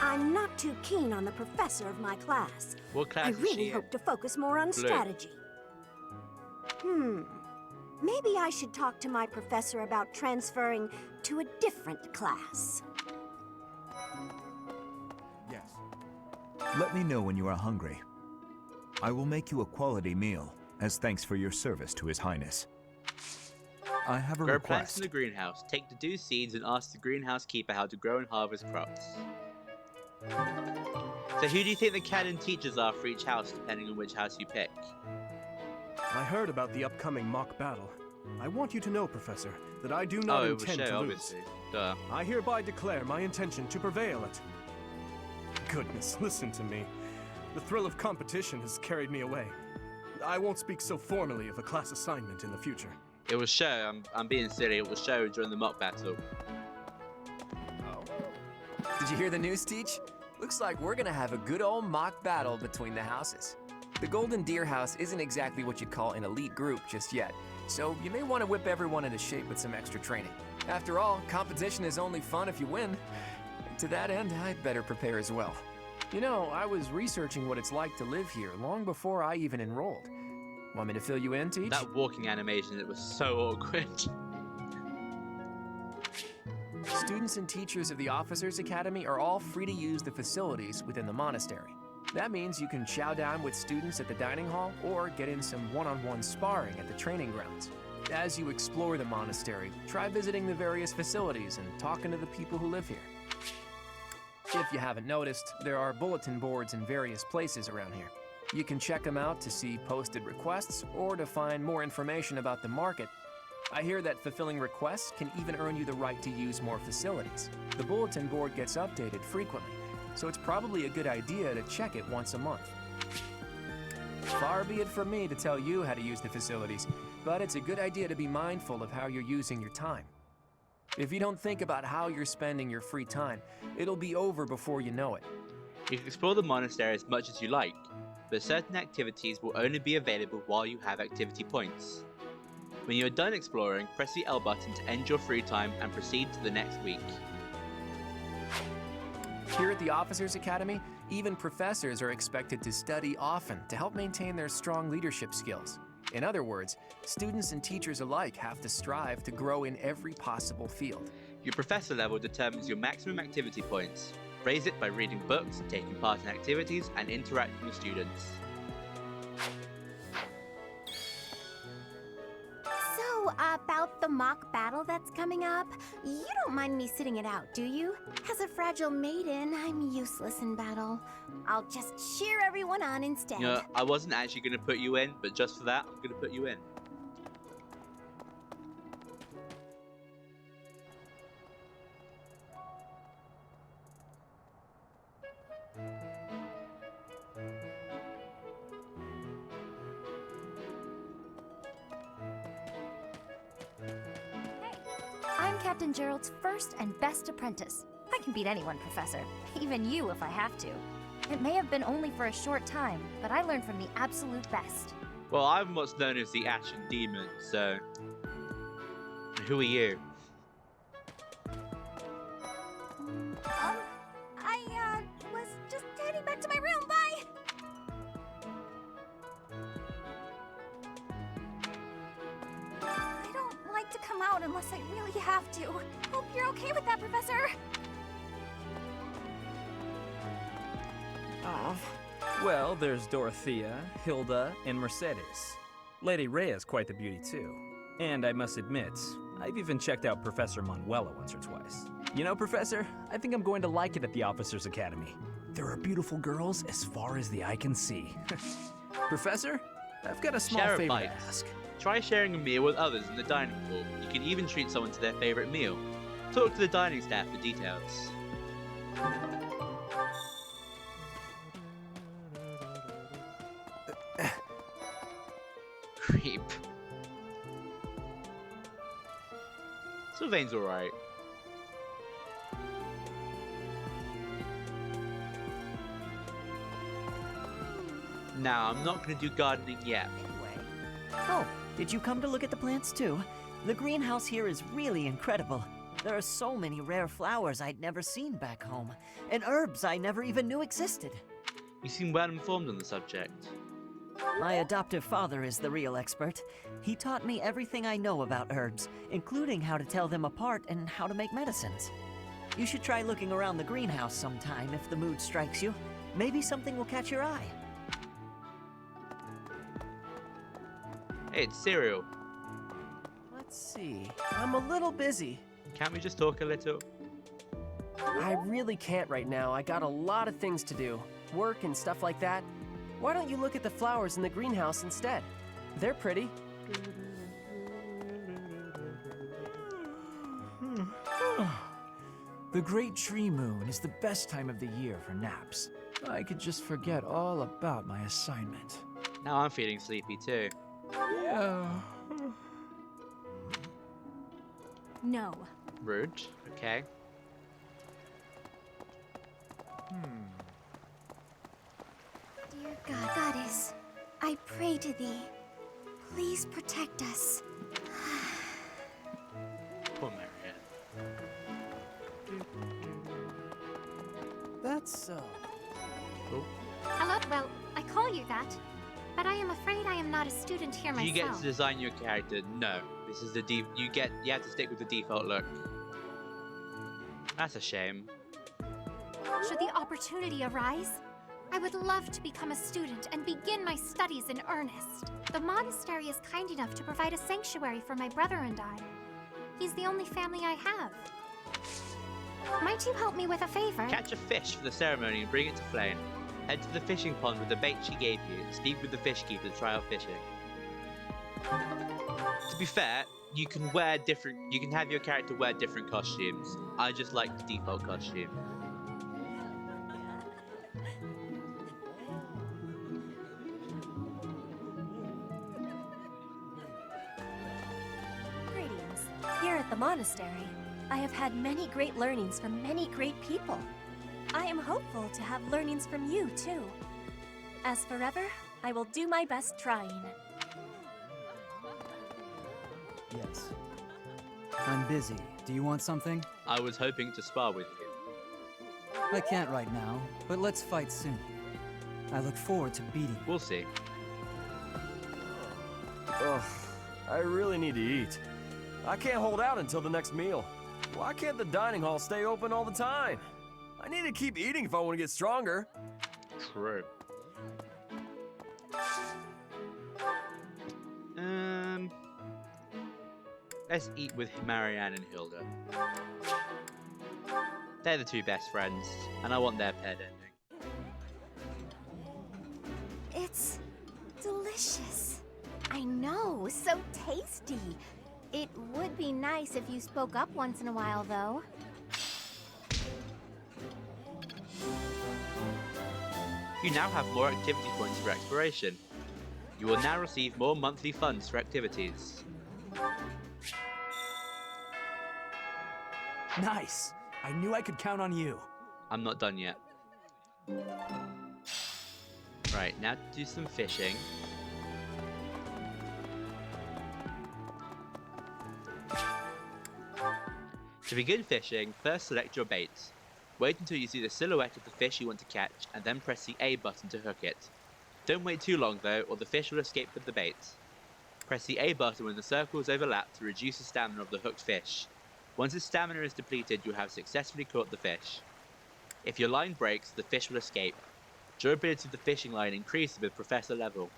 I'm not too keen on the professor of my class. What class I is really she hope in? to focus more on Blue. strategy. Maybe I should talk to my professor about transferring to a different class. Yes. Let me know when you are hungry. I will make you a quality meal, as thanks for your service to His Highness. I have a Grow plants request. in the greenhouse. Take the dew seeds and ask the greenhouse keeper how to grow and harvest crops. So who do you think the canon teachers are for each house, depending on which house you pick? I heard about the upcoming mock battle. I want you to know, Professor, that I do not Oh, it was intend show, to obviously. lose. Duh. I hereby declare my intention to prevail at... Goodness, listen to me. The thrill of competition has carried me away. I won't speak so formally of a class assignment in the future. It was show. I'm being silly. It was show during the mock battle. Did you hear the news, Teach? Looks like we're gonna have a good old mock battle between the houses. The Golden Deer House isn't exactly what you'd call an elite group just yet, so you may want to whip everyone into shape with some extra training. After all, competition is only fun if you win. To that end, I'd better prepare as well. You know, I was researching what it's like to live here long before I even enrolled. Want me to fill you in, Teach? That walking animation, it was so awkward. Students and teachers of the Officers Academy are all free to use the facilities within the monastery. That means you can chow down with students at the dining hall or get in some one-on-one sparring at the training grounds. As you explore the monastery, try visiting the various facilities and talking to the people who live here. If you haven't noticed, there are bulletin boards in various places around here. You can check them out to see posted requests or to find more information about the market. I hear that fulfilling requests can even earn you the right to use more facilities. The bulletin board gets updated frequently, so it's probably a good idea to check it once a month. Far be it from me to tell you how to use the facilities, but it's a good idea to be mindful of how you're using your time. If you don't think about how you're spending your free time, it'll be over before you know it. You can explore the monastery as much as you like, but certain activities will only be available while you have activity points. When you are done exploring, press the L button to end your free time and proceed to the next week. Here at the Officers Academy, even professors are expected to study often to help maintain their strong leadership skills. In other words, students and teachers alike have to strive to grow in every possible field. Your professor level determines your maximum activity points. Raise it by reading books, taking part in activities, and interacting with students. So, about the mock battle that's coming up, you don't mind me sitting it out, do you? As a fragile maiden, I'm useless in battle. I'll just cheer everyone on instead. You know, I wasn't actually going to put you in, but just for that, I'm going to put you in. I'm Captain Gerald's first and best apprentice. I can beat anyone, Professor. Even you if I have to. It may have been only for a short time, but I learned from the absolute best. Well, I'm what's known as the Ashen Demon, so... Who are you? I was just heading back to my room, bye! I don't like to come out unless I really have to. Hope you're okay with that, Professor. Oh. Well, there's Dorothea, Hilda, and Mercedes. Lady Rhea's quite the beauty too. And I must admit, I've even checked out Professor Manuela once or twice. You know, Professor, I think I'm going to like it at the Officers Academy. There are beautiful girls as far as the eye can see. Professor, I've got a small Share a favor bite. to ask. Try sharing a meal with others in the dining hall. You can even treat someone to their favorite meal. Talk to the dining staff for details. Creep. Sylvain's alright. Now, I'm not going to do gardening yet. Oh, did you come to look at the plants too? The greenhouse here is really incredible. There are so many rare flowers I'd never seen back home, and herbs I never even knew existed. You seem well informed on the subject. My adoptive father is the real expert. He taught me everything I know about herbs, including how to tell them apart and how to make medicines. You should try looking around the greenhouse sometime if the mood strikes you. Maybe something will catch your eye. Hey, it's cereal. Let's see. I'm a little busy. Can't we just talk a little? I really can't right now. I got a lot of things to do. Work and stuff like that. Why don't you look at the flowers in the greenhouse instead? They're pretty. The Great Tree Moon is the best time of the year for naps. I could just forget all about my assignment. Now I'm feeling sleepy too. Yeah. No. Rude. Okay. Dear Goddess, I pray to thee. Please protect us. Poor Marianne. That's Oh. Hello? Well, I call you that. But I am afraid I am not a student here Do myself. you get to design your character? No. This is the you have to stick with the default look. That's a shame. Should the opportunity arise, I would love to become a student and begin my studies in earnest. The monastery is kind enough to provide a sanctuary for my brother and I. He's the only family I have. Might you help me with a favor? Catch a fish for the ceremony and bring it to Flame. Head to the fishing pond with the bait she gave you. Speak with the fish keeper to try out fishing. To be fair, you can have your character wear different costumes. I just like the default costume. Greetings. Here at the monastery, I have had many great learnings from many great people. I am hopeful to have learnings from you, too. As forever, I will do my best trying. Yes. I'm busy. Do you want something? I was hoping to spar with you. I can't right now, but let's fight soon. I look forward to beating you. We'll see. Ugh, I really need to eat. I can't hold out until the next meal. Why can't the dining hall stay open all the time? I need to keep eating if I want to get stronger. True. Let's eat with Marianne and Hilda. They're the two best friends, and I want their paired ending. It's delicious. I know, so tasty. It would be nice if you spoke up once in a while, though. You now have more activity points for exploration. You will now receive more monthly funds for activities. Nice! I knew I could count on you. I'm not done yet. Right, now to do some fishing. To begin fishing, first select your baits. Wait until you see the silhouette of the fish you want to catch, and then press the A button to hook it. Don't wait too long though, or the fish will escape with the bait. Press the A button when the circles overlap to reduce the stamina of the hooked fish. Once its stamina is depleted, you have successfully caught the fish. If your line breaks, the fish will escape. Durability of the fishing line increases with Professor level.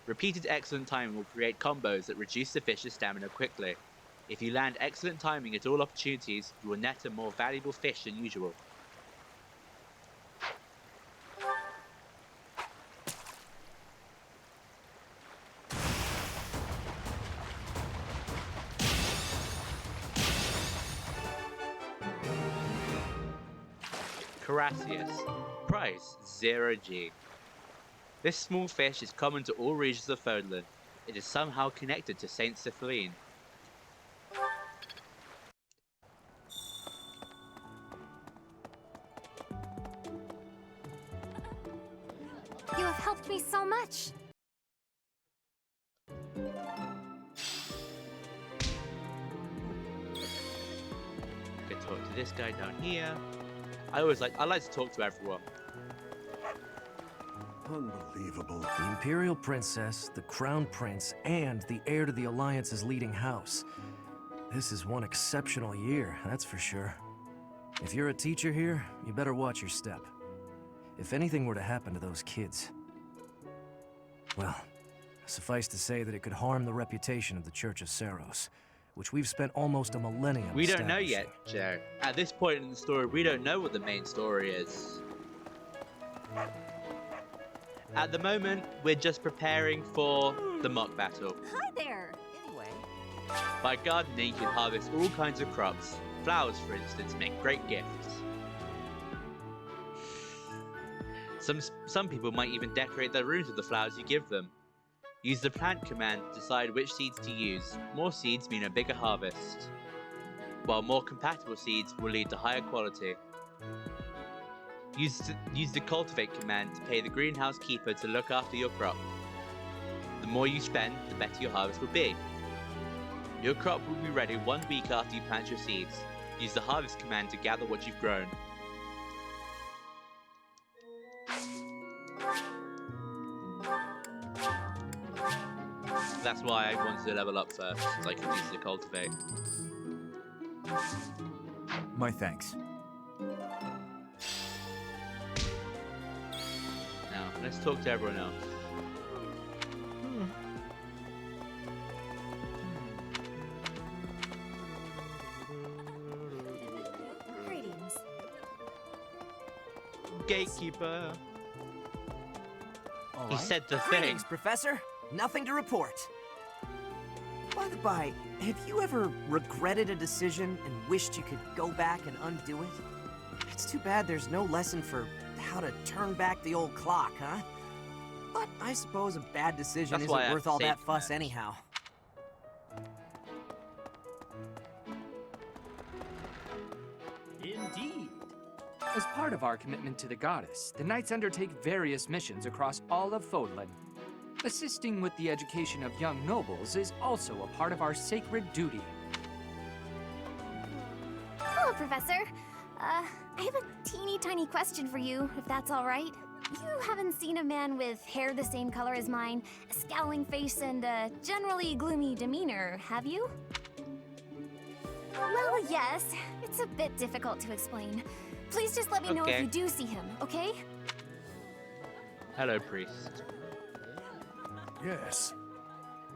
Repeated excellent timing will create combos that reduce the fish's stamina quickly. If you land excellent timing at all opportunities, you will net a more valuable fish than usual. Carassius. Price 0G. This small fish is common to all regions of Fodlan. It is somehow connected to Saint Cephaline. You have helped me so much. Can talk to this guy down here. I like to talk to everyone. Unbelievable. The Imperial Princess, the Crown Prince, and the heir to the Alliance's leading house. This is one exceptional year, that's for sure. If you're a teacher here, you better watch your step. If anything were to happen to those kids, well, suffice to say that it could harm the reputation of the Church of Saros, which we've spent almost a millennium We don't know establishing. yet, Joe. At this point in the story, we don't know what the main story is. At the moment, we're just preparing for the mock battle. Hi there! Anyway. By gardening, you can harvest all kinds of crops. Flowers, for instance, make great gifts. Some people might even decorate their rooms with the flowers you give them. Use the plant command to decide which seeds to use. More seeds mean a bigger harvest, while more compatible seeds will lead to higher quality. Use the cultivate command to pay the greenhouse keeper to look after your crop. The more you spend, the better your harvest will be. Your crop will be ready 1 week after you plant your seeds. Use the harvest command to gather what you've grown. That's why I wanted to level up first, so I could use the cultivate. My thanks. Now, let's talk to everyone else. Greetings. Gatekeeper. All He right. said the Greetings, thing. Professor. Nothing to report. By the by, have you ever regretted a decision and wished you could go back and undo it? It's too bad there's no lesson for how to turn back the old clock, huh? But I suppose a bad decision That's why I isn't have worth all saved that fuss anyhow. Indeed. As part of our commitment to the goddess, the knights undertake various missions across all of Fodlan. Assisting with the education of young nobles is also a part of our sacred duty. Hello, Professor. I have a teeny tiny question for you, if that's all right. You haven't seen a man with hair the same color as mine, a scowling face, and a generally gloomy demeanor, have you? Well, yes. It's a bit difficult to explain. Please just let me know if Okay. you do see him, okay? Hello, priest. Yes.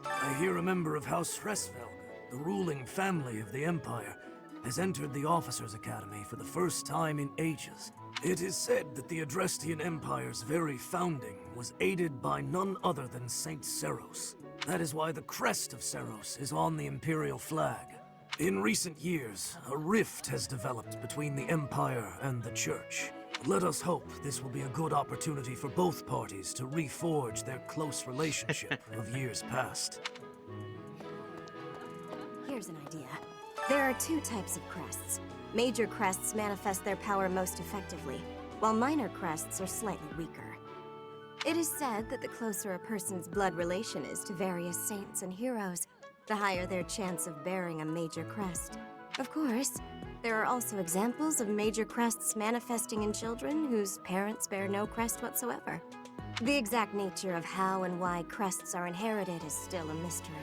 I hear a member of House Fressfeld, the ruling family of the Empire, has entered the Officers' Academy for the first time in ages. It is said that the Adrestian Empire's very founding was aided by none other than Saint Seros. That is why the crest of Seros is on the Imperial flag. In recent years, a rift has developed between the Empire and the Church. Let us hope this will be a good opportunity for both parties to reforge their close relationship of years past. Here's an idea. There are two types of crests. Major crests manifest their power most effectively, while minor crests are slightly weaker. It is said that the closer a person's blood relation is to various saints and heroes, the higher their chance of bearing a major crest. Of course, there are also examples of major crests manifesting in children whose parents bear no crest whatsoever. The exact nature of how and why crests are inherited is still a mystery.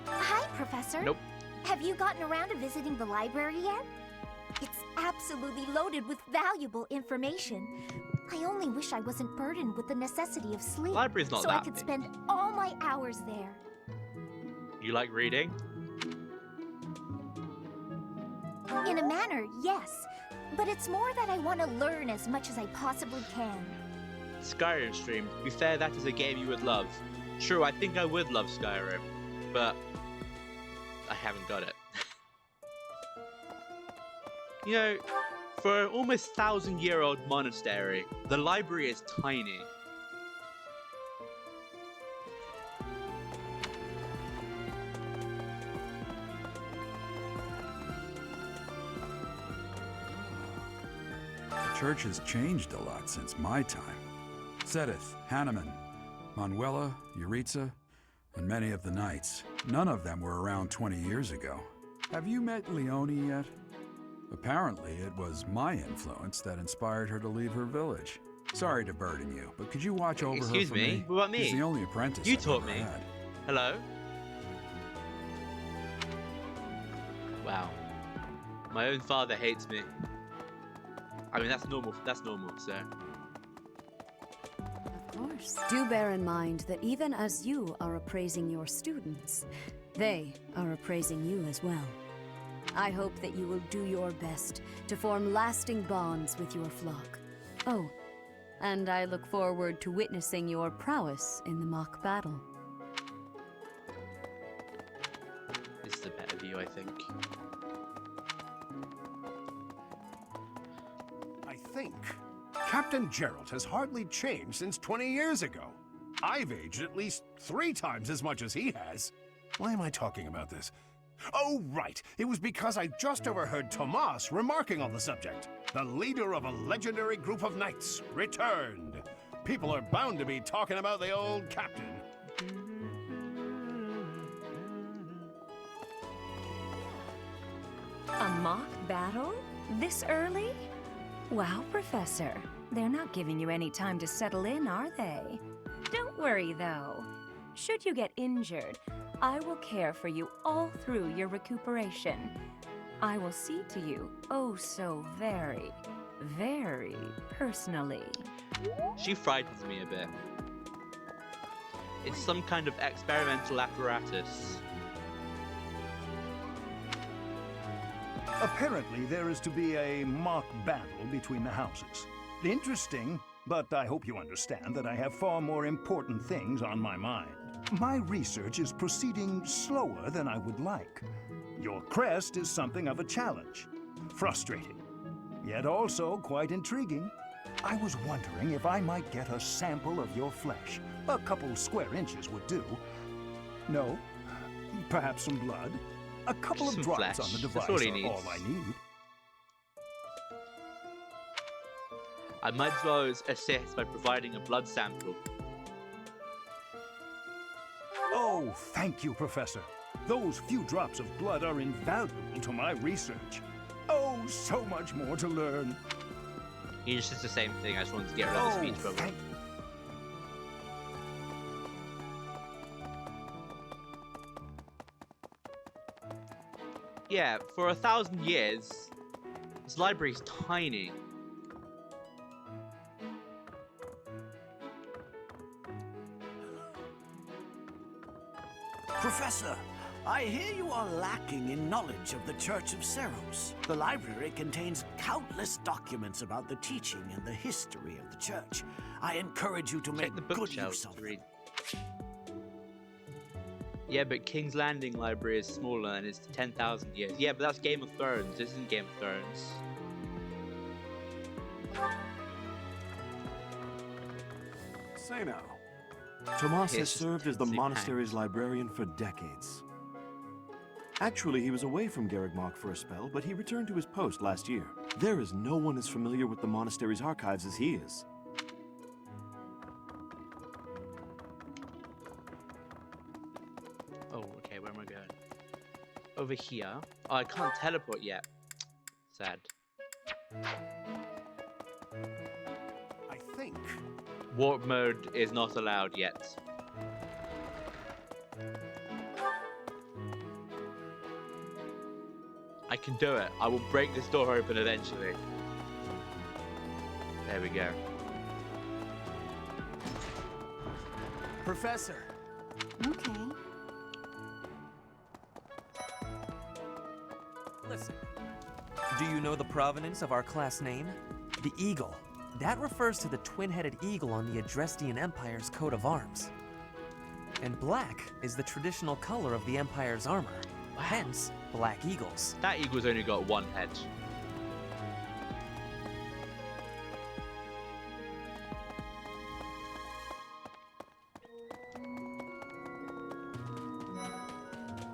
Hi, Professor. Nope. Have you gotten around to visiting the library yet? It's absolutely loaded with valuable information. I only wish I wasn't burdened with the necessity of sleep, Library's not so I that could big. spend all my hours there. You like reading? In a manner, yes. But it's more that I want to learn as much as I possibly can. Skyrim stream. To be fair, that is a game you would love. True, I think I would love Skyrim, but I haven't got it. You know, for an almost 1,000-year-old monastery, the library is tiny. The church has changed a lot since my time. Sedith, Hanneman, Manuela, Euritza, and many of the knights. None of them were around 20 years ago. Have you met Leonie yet? Apparently, it was my influence that inspired her to leave her village. Sorry to burden you, but could you watch over her Excuse for me? What about me? She's the only apprentice You I've taught ever me. had. Hello? Wow. My own father hates me. I mean, that's normal, so. Of course. Do bear in mind that even as you are appraising your students, they are appraising you as well. I hope that you will do your best to form lasting bonds with your flock. Oh, and I look forward to witnessing your prowess in the mock battle. This is a better view, I think. I think. Captain Gerald has hardly changed since 20 years ago. I've aged at least 3 times as much as he has. Why am I talking about this? Oh, right. It was because I just overheard Tomas remarking on the subject. The leader of a legendary group of knights returned. People are bound to be talking about the old captain. A mock battle? This early? Wow, Professor. They're not giving you any time to settle in, are they? Don't worry, though. Should you get injured, I will care for you all through your recuperation. I will see to you oh so very, very personally. She frightens me a bit. It's some kind of experimental apparatus. Apparently, there is to be a mock battle between the houses. Interesting, but I hope you understand that I have far more important things on my mind. My research is proceeding slower than I would like. Your crest is something of a challenge. Frustrating, yet also quite intriguing. I was wondering if I might get a sample of your flesh. A couple square inches would do. No? Perhaps some blood? A couple of Some drops flesh. on the device That's all he are needs. all I need. I might as well assist by providing a blood sample. Oh, thank you, Professor. Those few drops of blood are invaluable to my research. Oh, so much more to learn. He just says the same thing. I just wanted to get rid of the speech bubble. Yeah, for 1,000 years, this library's tiny. Professor, I hear you are lacking in knowledge of the Church of Seros. The library contains countless documents about the teaching and the history of the Church. I encourage you to make the good bookshelves use of to them. read. Yeah, but King's Landing Library is smaller and it's 10,000 years. Yeah, but that's Game of Thrones. This isn't Game of Thrones. Say now, Tomas has It's served as the intensely monastery's librarian for decades. Actually, he was away from Garrigmach for a spell, but he returned to his post last year. There is no one as familiar with the monastery's archives as he is. Oh, okay, where am I going? Over here. Oh, I can't teleport yet. Sad. I think. Warp mode is not allowed yet. I can do it. I will break this door open eventually. There we go. Professor. Okay. Listen. Do you know the provenance of our class name? The eagle. That refers to the twin-headed eagle on the Adrestian Empire's coat of arms. And black is the traditional color of the Empire's armor. Hence, black eagles. That eagle's only got one head.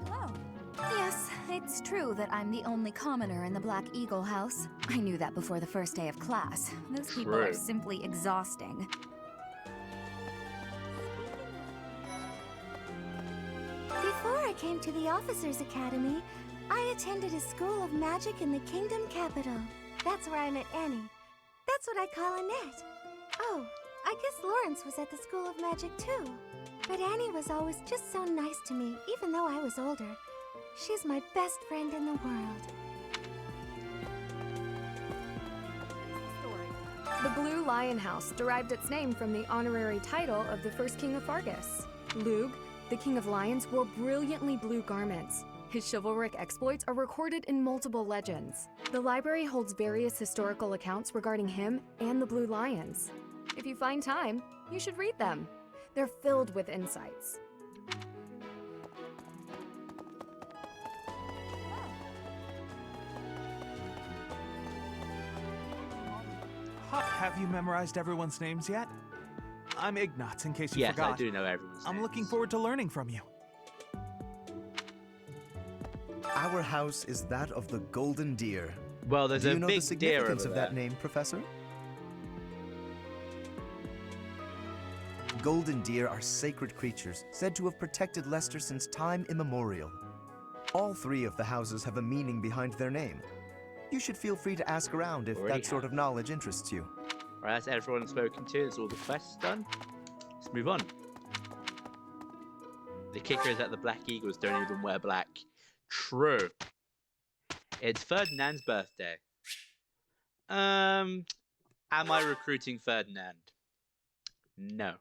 Hello. Yes, it's true that I'm the only commoner in the Black Eagle house. I knew that before the first day of class. Those people are True. simply exhausting. Before I came to the Officers Academy, I attended a school of magic in the Kingdom capital. That's where I met Annie. That's what I call Annette. Oh, I guess Lawrence was at the School of Magic too. But Annie was always just so nice to me, even though I was older. She's my best friend in the world. The Blue Lion House derived its name from the honorary title of the first king of Fargus. Lug, the king of lions, wore brilliantly blue garments. His chivalric exploits are recorded in multiple legends. The library holds various historical accounts regarding him and the Blue Lions. If you find time, you should read them. They're filled with insights. Have you memorized everyone's names yet? I'm Ignatz, in case you Yes, forgot. I do know everyone's I'm names. looking forward to learning from you. Our house is that of the Golden Deer. Well, there's Do a you know big the significance deer of over that there. name, Professor? Golden deer are sacred creatures, said to have protected Leicester since time immemorial. All three of the houses have a meaning behind their name. You should feel free to ask around if Already that sort of knowledge interests you. Right, that's everyone spoken to. That's all the quests done. Let's move on. The kicker is that the Black Eagles don't even wear black. True. It's Ferdinand's birthday. Am I recruiting Ferdinand? No.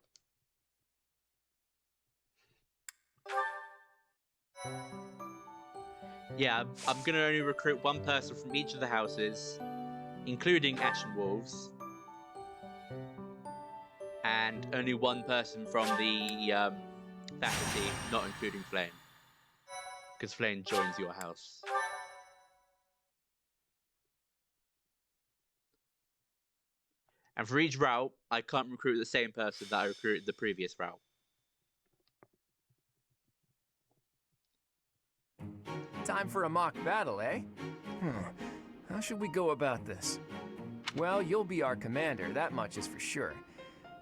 Yeah, I'm gonna only recruit one person from each of the houses, including Ashen Wolves, and only one person from the faculty, not including Flame, because Flame joins your house. And for each route, I can't recruit the same person that I recruited the previous route. Time for a mock battle, eh? How should we go about this? Well, you'll be our commander, that much is for sure.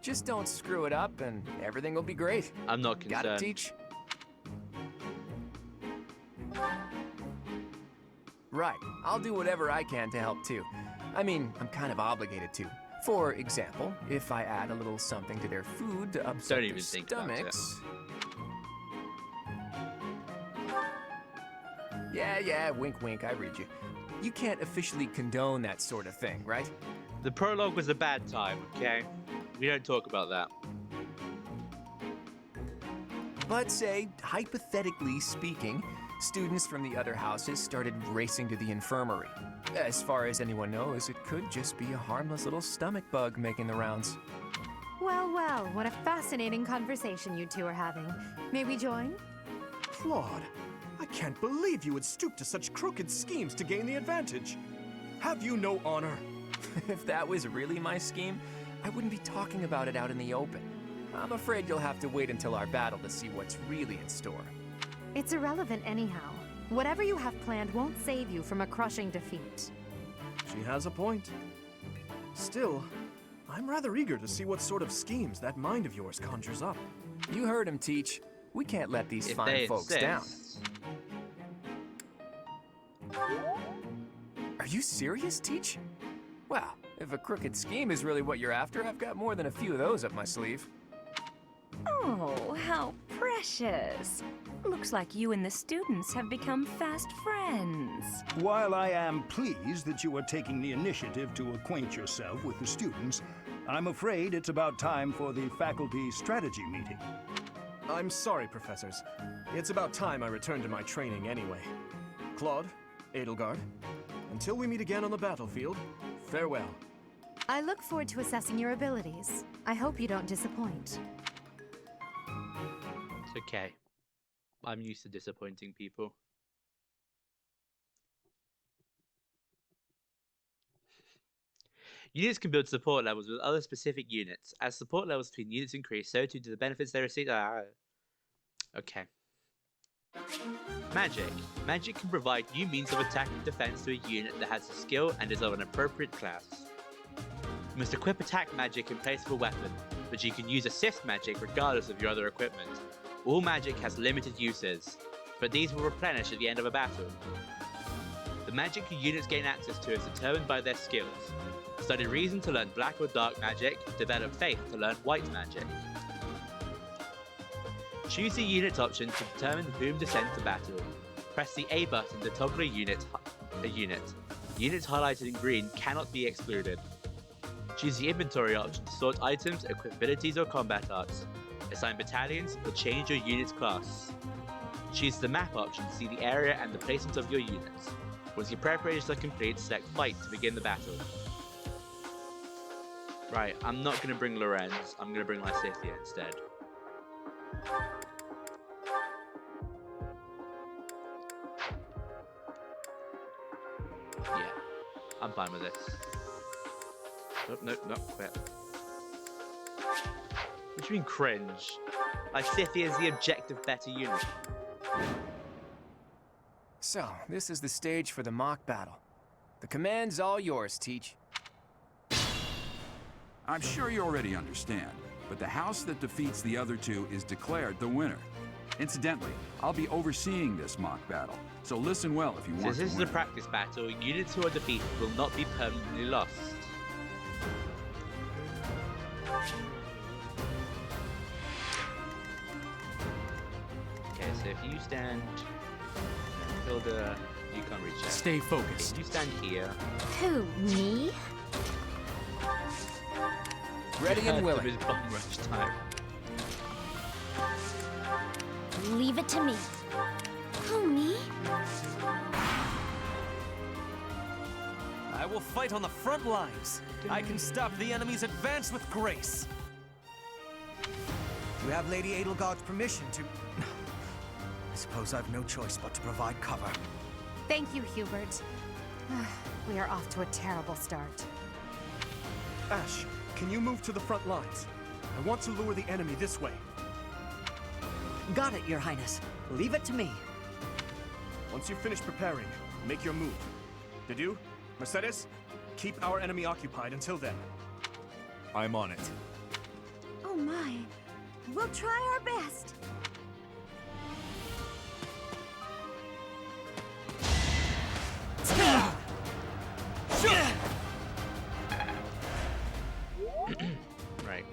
Just don't screw it up and everything will be great. I'm not concerned. Got it, Teach? Right, I'll do whatever I can to help too. I mean, I'm kind of obligated to. For example, if I add a little something to their food to upset Don't even their think about it. stomachs. Yeah, wink wink, I read you. You can't officially condone that sort of thing, right? The prologue was a bad time, okay? We don't talk about that. But say, hypothetically speaking, students from the other houses started racing to the infirmary. As far as anyone knows, it could just be a harmless little stomach bug making the rounds. Well, what a fascinating conversation you two are having. May we join? Claude, I can't believe you would stoop to such crooked schemes to gain the advantage. Have you no honor? If that was really my scheme, I wouldn't be talking about it out in the open. I'm afraid you'll have to wait until our battle to see what's really in store. It's irrelevant anyhow. Whatever you have planned won't save you from a crushing defeat. She has a point. Still, I'm rather eager to see what sort of schemes that mind of yours conjures up. You heard him, Teach. We can't let these If fine they folks insist. down. Are you serious, Teach? Well, if a crooked scheme is really what you're after, I've got more than a few of those up my sleeve. Oh, how precious. Looks like you and the students have become fast friends. While I am pleased that you are taking the initiative to acquaint yourself with the students, I'm afraid it's about time for the faculty strategy meeting. I'm sorry, professors. It's about time I returned to my training anyway. Claude, Edelgard, until we meet again on the battlefield, farewell. I look forward to assessing your abilities. I hope you don't disappoint. It's okay. I'm used to disappointing people. Units can build support levels with other specific units. As support levels between units increase, so too do the benefits they receive. Okay. Magic. Magic can provide new means of attack and defense to a unit that has a skill and is of an appropriate class. You must equip attack magic in place of a weapon, but you can use assist magic regardless of your other equipment. All magic has limited uses, but these will replenish at the end of a battle. The magic your units gain access to is determined by their skills. Study Reason to learn black or dark magic, develop Faith to learn white magic. Choose the unit option to determine whom to send to battle. Press the A button to toggle a unit. Units highlighted in green cannot be excluded. Choose the inventory option to sort items, equip abilities or combat arts. Assign battalions or change your unit's class. Choose the map option to see the area and the placement of your units. Once your preparations are complete, select Fight to begin the battle. Right, I'm not going to bring Lorenz, I'm going to bring Lysithia instead. Yeah, I'm fine with this. Oh, no, not quit. What do you mean cringe? Like Scythia is the objective better unit. So, this is the stage for the mock battle. The command's all yours, Teach. I'm sure you already understand, but the house that defeats the other two is declared the winner. Incidentally, I'll be overseeing this mock battle, so listen well if you want Since to this is a practice battle, units who are defeated will not be permanently lost. Okay, so if you stand... Hilda, you can't reach out. Stay focused. Okay, you stand here. Who, me? Ready and willing. It's bomb rush time. Leave it to me. Who, me? I will fight on the front lines. I can stop the enemy's advance with grace. You have Lady Edelgard's permission to... I suppose I've no choice but to provide cover. Thank you, Hubert. We are off to a terrible start. Ash, can you move to the front lines? I want to lure the enemy this way. Got it, Your Highness. Leave it to me. Once you finish preparing, make your move. Did you? Mercedes, keep our enemy occupied until then. I'm on it. Oh my. We'll try our best. Right.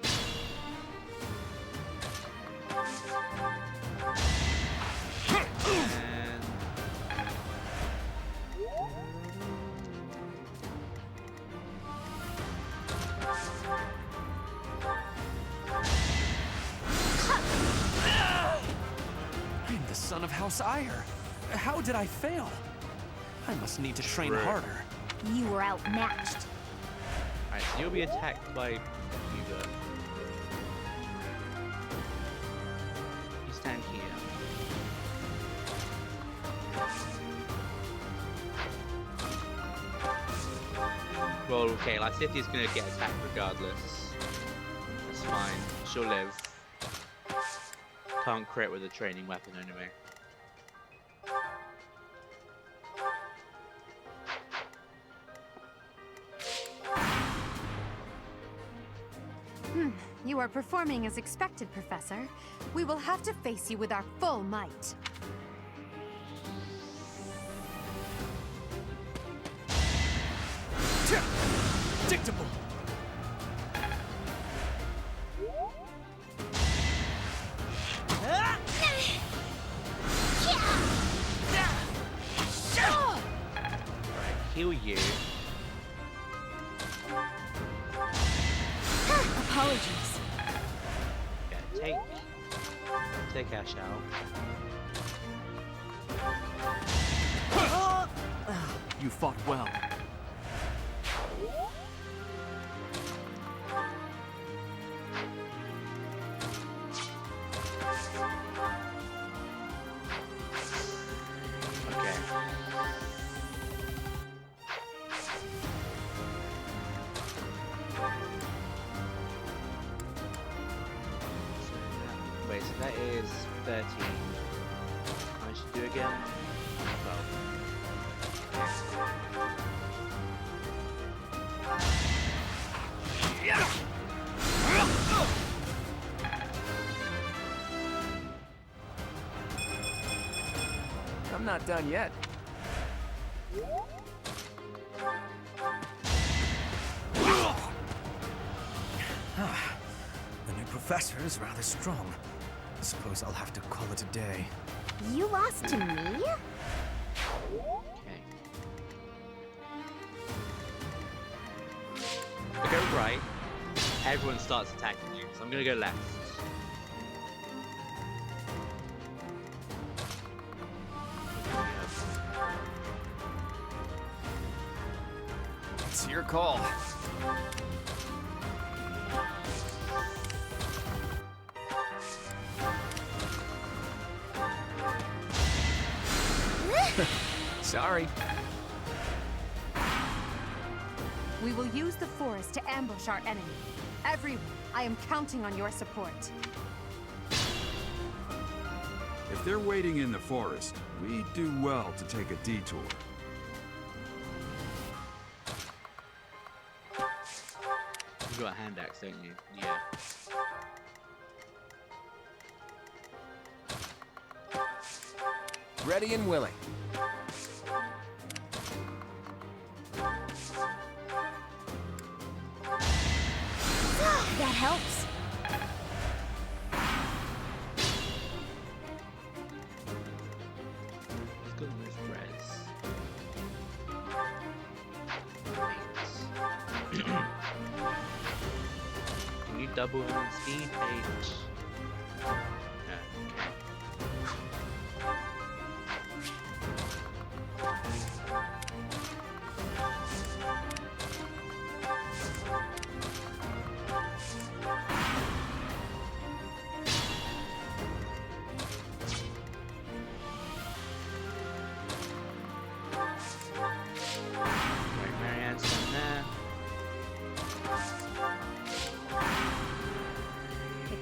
I'm the son of House Ire. How did I fail? I must need to train harder. You were outmatched. Alright, so you'll be attacked by Hubert. You stand here. Well, okay, like Scythia's gonna get attacked regardless. That's fine. She'll live. Can't crit with a training weapon anyway. You are performing as expected, Professor. We will have to face you with our full might. Predictable. Heal you. Apologies. Yeah, take our shell. You fought well. Okay. Wait, so that is 13. I should do again. 12. I'm not done yet. The new professor is rather strong. I suppose I'll have to call it a day. You lost to me? Okay. I go right, everyone starts attacking you, so I'm gonna go left. It's your call. Sorry. We will use the forest to ambush our enemy. Everyone, I am counting on your support. If they're waiting in the forest, we do well to take a detour. You got a hand axe, don't you? Yeah. Ready and willing. That helps. Let's go with threads. Can you double speed? 8.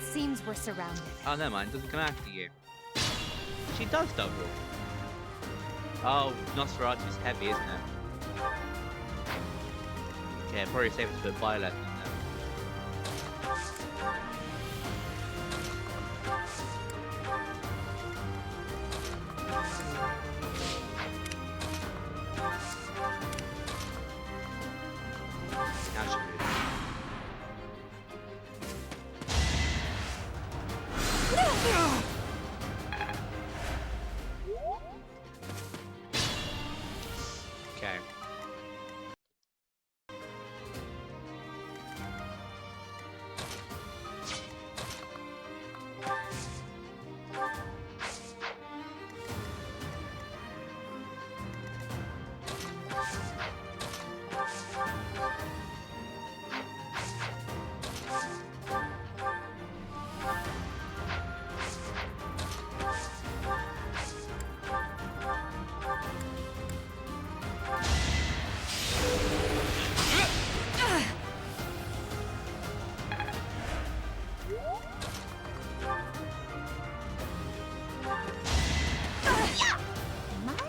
Seems we're surrounded. Oh, never mind. Doesn't come after you. She does double. Oh, Nosferatu's heavy, isn't it? Okay, probably safe to put Violet in there. Now she moves. Okay.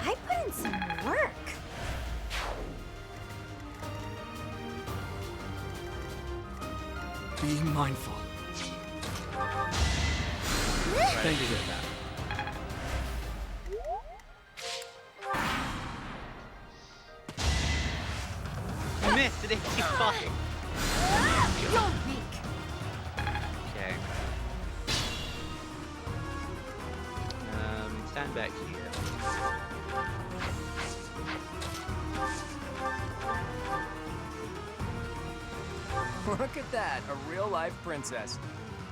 I put in some work. Be mindful. Thank you. You missed it, 85. You're weak. Okay. Stand back here. Look at that, a real-life princess.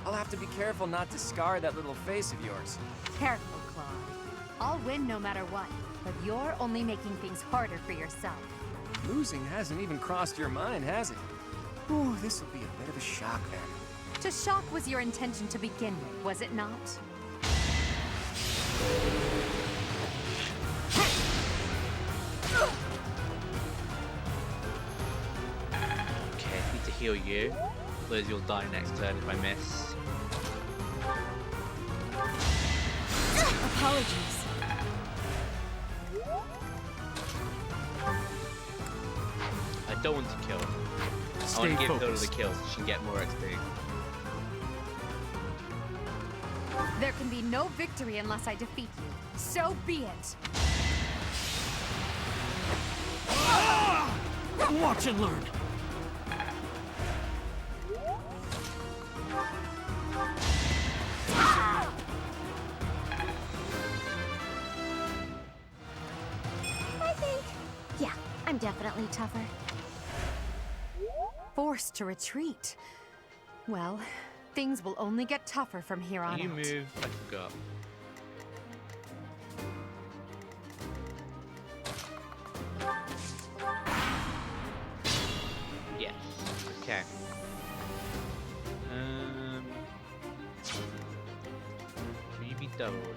I'll have to be careful not to scar that little face of yours. Careful, Claude. I'll win no matter what, but you're only making things harder for yourself. Losing hasn't even crossed your mind, has it? Ooh, this will be a bit of a shock then. To shock was your intention to begin with, was it not? Okay, I need to heal you. Otherwise you'll die next turn if I miss. Apologies. I don't want to kill. I Stay want to give Hilda focused. the kill so she can get more XP. There can be no victory unless I defeat you. So be it. Watch and learn. I think, yeah, I'm definitely tougher. Forced to retreat. Well, things will only get tougher from here on You out. move, I forgot. Yes. Okay. Will you be doubled?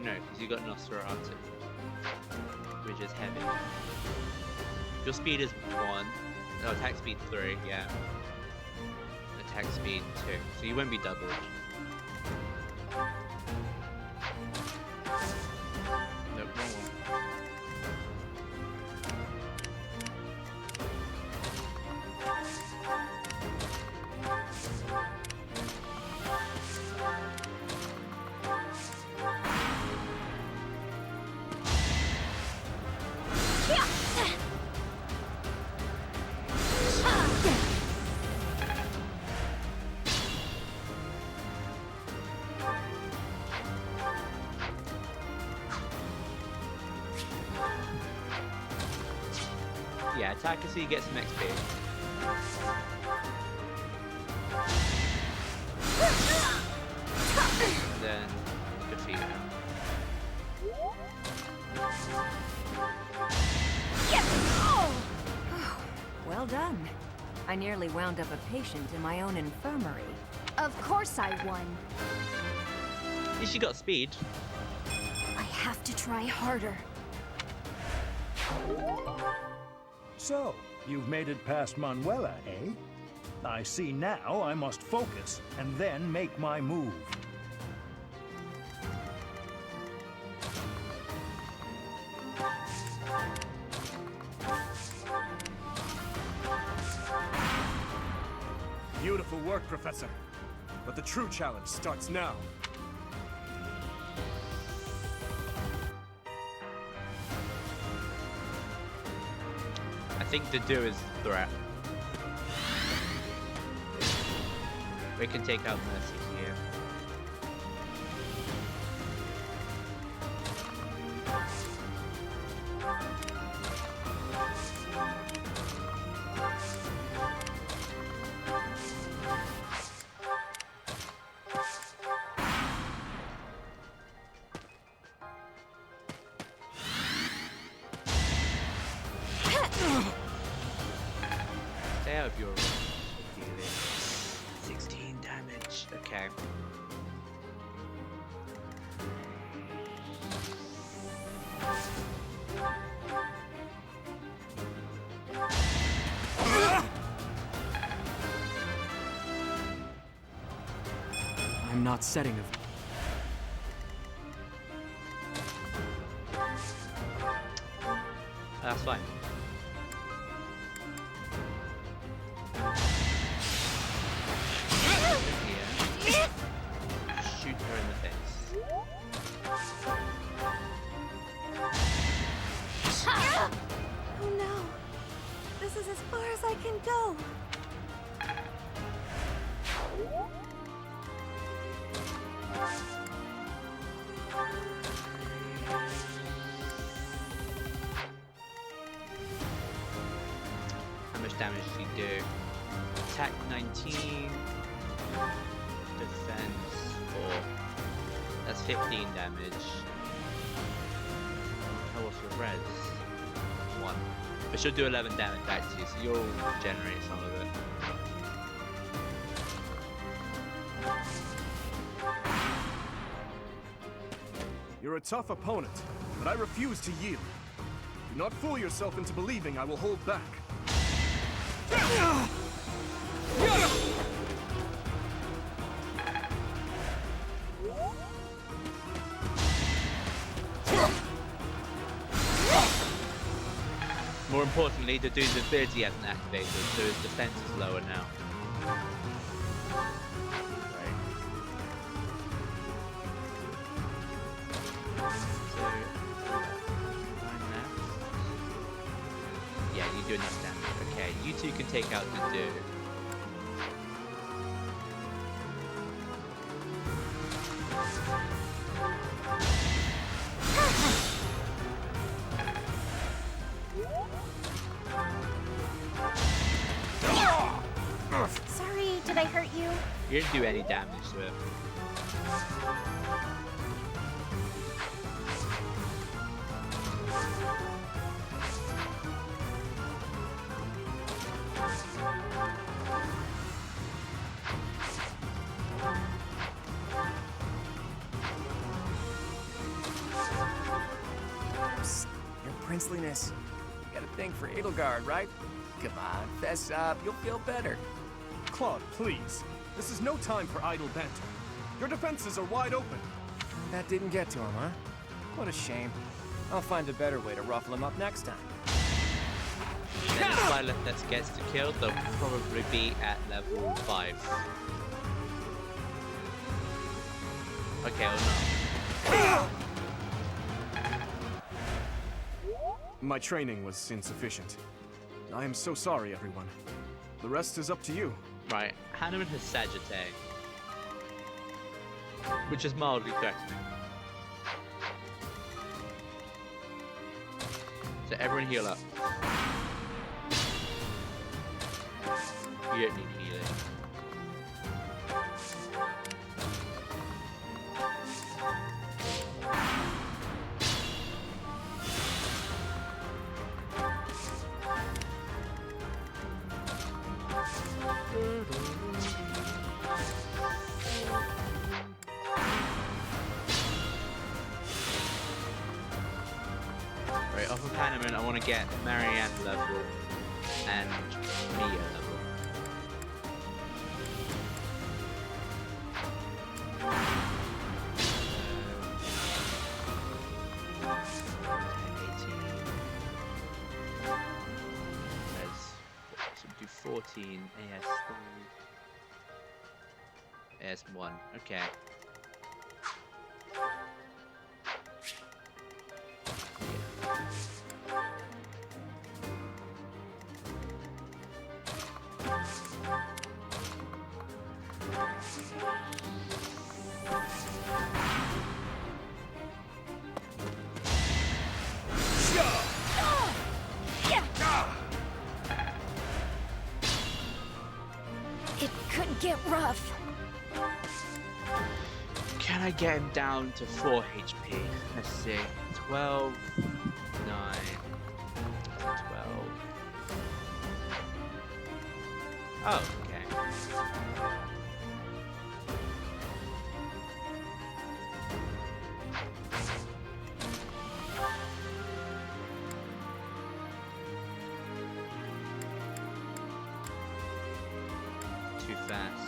No, because you got Nosferatu, which is heavy. Your speed is 1. No, attack speed 3, yeah. Attack speed 2. So you won't be doubled. Nope, wrong one. Yeah, attack so you get some XP. And then defeat him. Well done. I nearly wound up a patient in my own infirmary. Of course I won. At least you got speed. I have to try harder. So, you've made it past Manuela, eh? I see now I must focus and then make my move. Beautiful work, Professor. But the true challenge starts now. I think the do is the threat. We can take out Mercy here. Stay out of your healing. 16 damage. Okay. I'm not setting a... That's fine. Here. Shoot her in the face. Oh no. This is as far as I can go. How much damage does he do? Attack 19. Defense 4. That's 15 damage. How what's your res? 1. But she'll do 11 damage back to you, so you'll generate some of it. You're a tough opponent, but I refuse to yield. Do not fool yourself into believing I will hold back. More importantly, the dude's ability hasn't activated, so his defense is lower now. Yeah, you do enough damage. Okay, you two can take out the dude. Sorry, did I hurt you? You didn't do any damage to him. Psst, your princeliness. Got a thing for Edelgard, right? Come on, fess up. You'll feel better. Claude, please. This is no time for idle banter. Your defenses are wide open. That didn't get to him, huh? What a shame. I'll find a better way to ruffle him up next time. Then if I let this gets to kill, they'll probably be at level 5. Okay, or not. My training was insufficient. I am so sorry, everyone. The rest is up to you. Right, Hanneman has Sagittae, which is mildly threatening. So everyone heal up. You don't need healing. Right, off of Hanneman, I want to get Marianne level and Mia level. Do 14, AS3, AS1, okay. It could get rough. Can I get him down to 4 HP? Let's see. 12, 9, 12. Oh, okay. Too fast.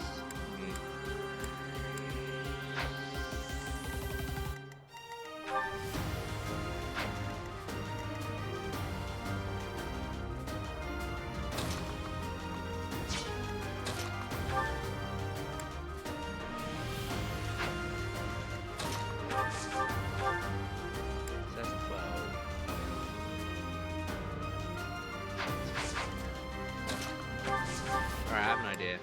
That's 12. Alright, I have an idea.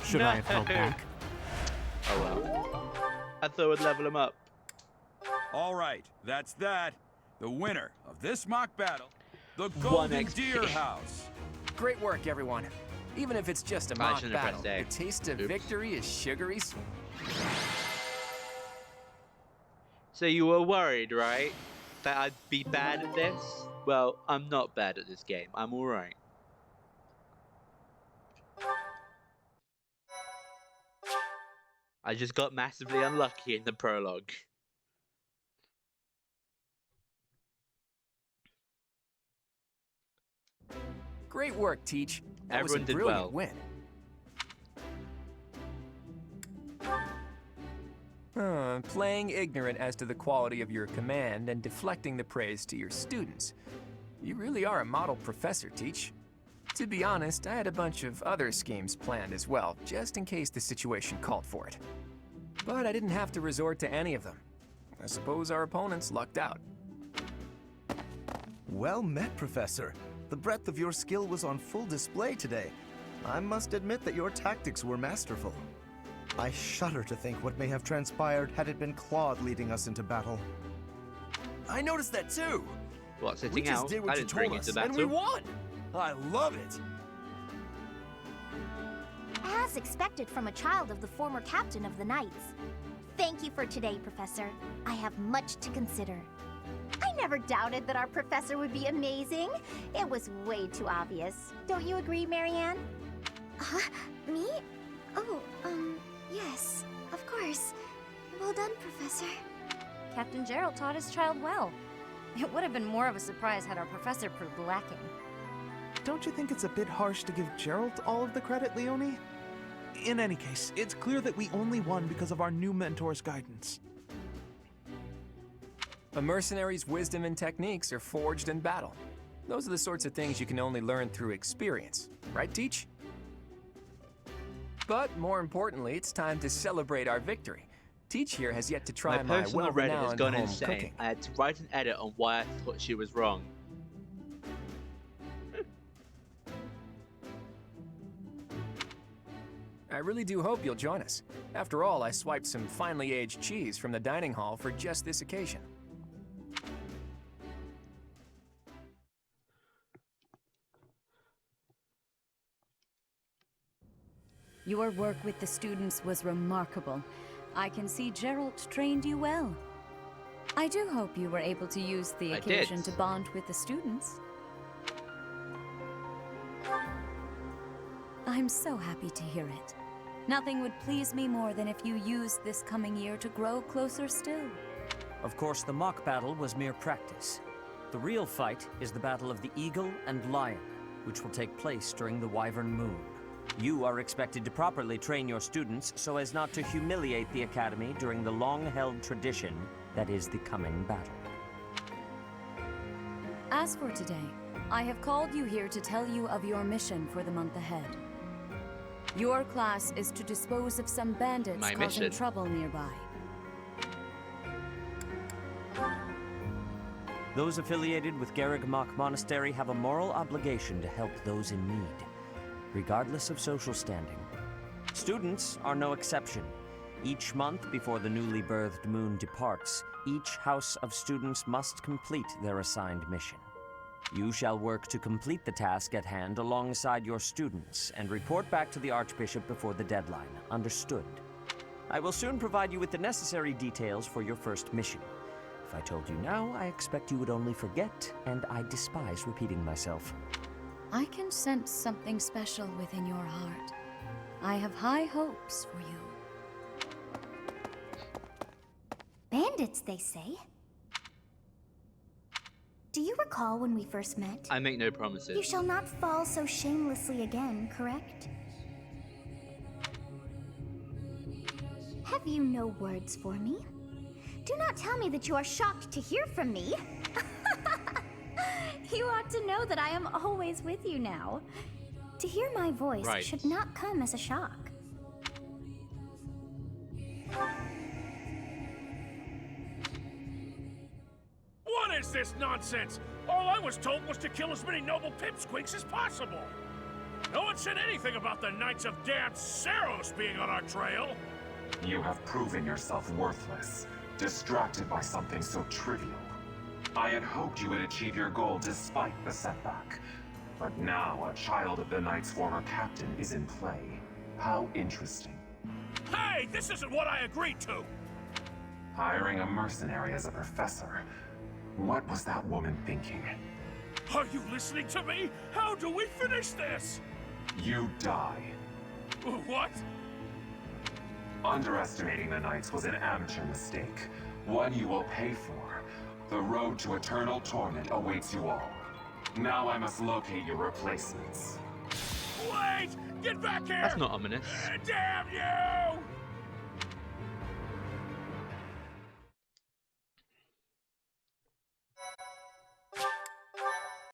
Should I have held back? Oh well. I thought we'd level him up. All right, that's that. The winner of this mock battle, the 1 Golden XP. Deer House. Great work, everyone. Even if it's just a I mock shouldn't have battle, pressed the A. taste of Oops. victory is sugary sweet. So you were worried, right? That I'd be bad at this? Well, I'm not bad at this game. I'm alright. I just got massively unlucky in the prologue. Great work, Teach. That Everyone was a did brilliant well. win. Playing ignorant as to the quality of your command and deflecting the praise to your students. You really are a model professor, Teach. To be honest, I had a bunch of other schemes planned as well, just in case the situation called for it. But I didn't have to resort to any of them. I suppose our opponents lucked out. Well met, Professor. The breadth of your skill was on full display today. I must admit that your tactics were masterful. I shudder to think what may have transpired had it been Claude leading us into battle. I noticed that too. What, We sitting just out? did what I you didn't bring told you to us, and we battle. won! I love it! As expected from a child of the former captain of the Knights. Thank you for today, Professor. I have much to consider. I never doubted that our professor would be amazing. It was way too obvious. Don't you agree, Marianne? Huh? Me? Oh, yes, of course. Well done, Professor. Captain Gerald taught his child well. It would have been more of a surprise had our professor proved lacking. Don't you think it's a bit harsh to give Gerald all of the credit, Leonie? In any case, it's clear that we only won because of our new mentor's guidance. A mercenary's wisdom and techniques are forged in battle. Those are the sorts of things you can only learn through experience. Right, Teach? But more importantly, it's time to celebrate our victory. Teach here has yet to try My my personal Reddit has well-renowned gone home insane. cooking. I had to write an edit on why I thought she was wrong. I really do hope you'll join us. After all, I swiped some finely aged cheese from the dining hall for just this occasion. Your work with the students was remarkable. I can see Gerald trained you well. I do hope you were able to use the occasion to bond with the students. I'm so happy to hear it. Nothing would please me more than if you used this coming year to grow closer still. Of course, the mock battle was mere practice. The real fight is the Battle of the Eagle and Lion, which will take place during the Wyvern Moon. You are expected to properly train your students so as not to humiliate the Academy during the long-held tradition that is the coming battle. As for today, I have called you here to tell you of your mission for the month ahead. Your class is to dispose of some bandits causing trouble nearby. Those affiliated with Garrigmach Monastery have a moral obligation to help those in need, regardless of social standing. Students are no exception. Each month before the newly birthed moon departs, each house of students must complete their assigned mission. You shall work to complete the task at hand alongside your students and report back to the Archbishop before the deadline. Understood? I will soon provide you with the necessary details for your first mission. If I told you now, I expect you would only forget, and I despise repeating myself. I can sense something special within your heart. I have high hopes for you. Bandits, they say. Do you recall when we first met? I make no promises. You shall not fall so shamelessly again, correct? Have you no words for me? Do not tell me that you are shocked to hear from me. You ought to know that I am always with you now. To hear my voice should not come as a shock. What is this nonsense? All I was told was to kill as many noble pipsqueaks as possible. No one said anything about the Knights of Damned Saros being on our trail. You have proven yourself worthless, distracted by something so trivial. I had hoped you would achieve your goal despite the setback. But now a child of the Knight's former captain is in play. How interesting. Hey, this isn't what I agreed to! Hiring a mercenary as a professor. What was that woman thinking? Are you listening to me? How do we finish this? You die. What? Underestimating the Knights was an amateur mistake. One you will pay for. The road to eternal torment awaits you all. Now I must locate your replacements. Wait! Get back here! That's not ominous. Damn you!